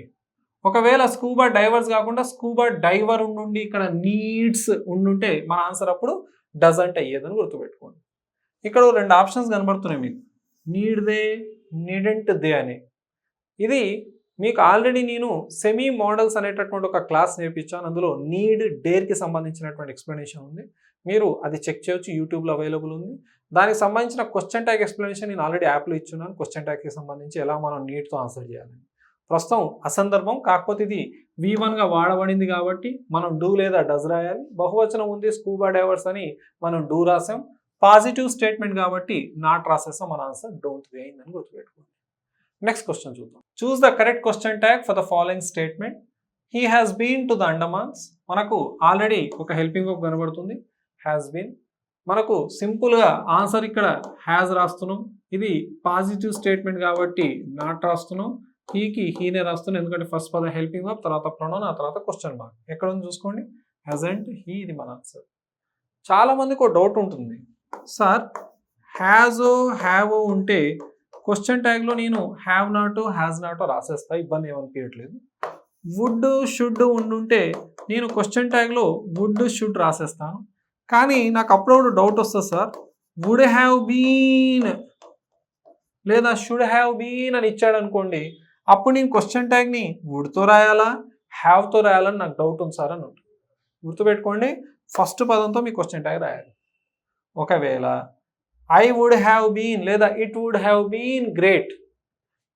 ఒకవేళ స్కూబా డైవర్స్ కాకుండా స్కూబా డైవర్ ఉండి ఇక్కడ నీడ్స్ ఉండుంటే మన ఆన్సర్ అప్పుడు డజంట్ అయ్యేదని గుర్తుపెట్టుకోండి. ఇక్కడ 2 ఆప్షన్స్ కనబడుతున్నాయి మీకు, నీడ్ దే, నీడెంట్ దే అని. ఇది మీకు ఆల్రెడీ నేను సెమీ మోడల్స్ అనేటటువంటి ఒక క్లాస్ నేర్పించాను. అందులో నీడ్, డేర్కి సంబంధించినటువంటి ఎక్స్ప్లెనేషన్ ఉంది. మీరు అది చెక్ చేయొచ్చు, యూట్యూబ్లో అవైలబుల్ ఉంది. దానికి సంబంధించిన క్వశ్చన్ ట్యాగ్ ఎక్స్ప్లెనేషన్ నేను ఆల్రెడీ యాప్లో ఇచ్చున్నాను. క్వశ్చన్ ట్యాగ్కి సంబంధించి ఎలా మనం నీడ్తో ఆన్సర్ చేయాలని. ప్రస్తుతం అసందర్భం, కాకపోతే ఇది V1గా వాడబడింది కాబట్టి మనం డూ లేదా డస్ రాయాలి. బహువచనం ఉంది స్కూబా డైవర్స్ అని మనం డూ రాసాం. పాజిటివ్ స్టేట్మెంట్ కాబట్టి నాట్ రాసేస్తాం. మన ఆన్సర్ డోంట్ దే అయిందని గుర్తుపెట్టుకోండి. నెక్స్ట్ క్వశ్చన్ చూద్దాం. Choose the correct question tag for the following statement. He has been to the Andamans. మనకు ఆల్రెడీ ఒక హెల్పింగ్ వర్బ్ కనబడుతుంది, హ్యాస్ బీన్. మనకు సింపుల్గా ఆన్సర్ ఇక్కడ హ్యాస్ రాస్తున్నాం. ఇది పాజిటివ్ స్టేట్మెంట్ కాబట్టి నాట్ రాస్తున్నాం. హీనే రాస్తున్నాం, ఎందుకంటే ఫస్ట్ పద హెల్పింగ్ వర్బ్, తర్వాత ప్రొనౌన్, ఆ తర్వాత క్వశ్చన్ మార్క్. ఎక్కడ ఉంది చూసుకోండి, హ్యాజంట్, హీ. ఇది మన ఆన్సర్. చాలా మందికి ఒక డౌట్ ఉంటుంది, సార్ హ్యాజో హ్యావో ఉంటే క్వశ్చన్ ట్యాగ్లో నేను హ్యావ్ నాటో హ్యాజ్ నాటో రాసేస్తా, ఇబ్బంది ఏమనిపించట్లేదు. వుడ్ షుడ్ ఉండుంటే నేను క్వశ్చన్ ట్యాగ్లో వుడ్ షుడ్ రాసేస్తాను. కానీ నాకు అప్పుడప్పుడు డౌట్ వస్తుంది, సార్ వుడ్ హ్యావ్ బీన్ లేదా షుడ్ హ్యావ్ బీన్ అని ఇచ్చాడు అనుకోండి, అప్పుడు నేను క్వశ్చన్ ట్యాగ్ని వుడ్తో రాయాలా హ్యావ్తో రాయాలని నాకు డౌట్ ఉంది సార్ అని ఉంటుంది. గుర్తుపెట్టుకోండి, ఫస్ట్ పదంతో మీ క్వశ్చన్ ట్యాగ్ రాయాలి. ఒకవేళ ఐ వుడ్ హ్యావ్ బీన్ లేదా it would have been great,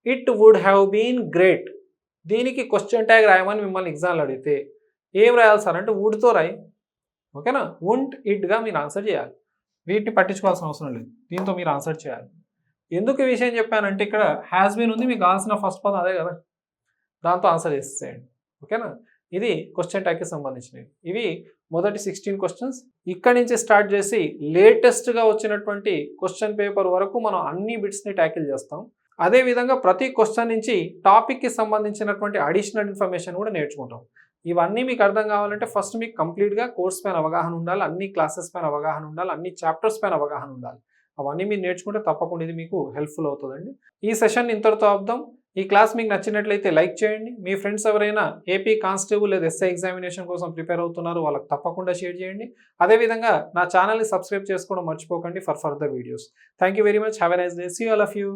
it would have been great, దీనికి క్వశ్చన్ ట్యాగ్ రాయమని మిమ్మల్ని ఎగ్జామ్లో అడిగితే ఏం రాయాలి సార్ అంటే వుడ్తో రాయి, ఓకేనా. వుంట్ ఇట్గా మీరు ఆన్సర్ చేయాలి. వీటిని పట్టించుకోవాల్సిన అవసరం లేదు, దీంతో మీరు ఆన్సర్ చేయాలి. ఎందుకు ఈ విషయం చెప్పానంటే ఇక్కడ హ్యాస్ బీన్ ఉంది, మీకు కావాల్సిన ఫస్ట్ పదం అదే కదా, దాంతో ఆన్సర్ చేసేయండి, ఓకేనా. ఇది క్వశ్చన్ ట్యాగ్కి సంబంధించినవి. ఇవి మొదటి 16 క్వశ్చన్స్. ఇక్కడి నుంచి స్టార్ట్ చేసి లేటెస్ట్గా వచ్చినటువంటి క్వశ్చన్ పేపర్ వరకు మనం అన్ని బిట్స్ని ట్యాకిల్ చేస్తాం. అదేవిధంగా ప్రతి క్వశ్చన్ నుంచి టాపిక్కి సంబంధించినటువంటి అడిషనల్ ఇన్ఫర్మేషన్ కూడా నేర్చుకుంటాం. ఇవన్నీ మీకు అర్థం కావాలంటే ఫస్ట్ మీకు కంప్లీట్గా కోర్స్ పైన అవగాహన ఉండాలి, అన్ని క్లాసెస్ పైన అవగాహన ఉండాలి, అన్ని చాప్టర్స్ పైన అవగాహన ఉండాలి. అవన్నీ మీరు నేర్చుకుంటే తప్పకుండా ఇది మీకు హెల్ప్ఫుల్ అవుతుందండి. ఈ సెషన్ ఇంతటితో ఆపుదాం. ఈ క్లాస్ మీకు నచ్చినట్లయితే లైక్ చేయండి. మీ ఫ్రెండ్స్ ఎవరైనా ఏపీ కానిస్టేబుల్ లేదా ఎస్ఐ ఎగ్జామినేషన్ కోసం ప్రిపేర్ అవుతున్నారు, వాళ్ళకి తప్పకుండా షేర్ చేయండి. అదేవిధంగా నా ఛానల్ని సబ్స్క్రైబ్ చేసుకోవడం మర్చిపోకండి for further videos. Thank you very much. Have a nice day. See all of you.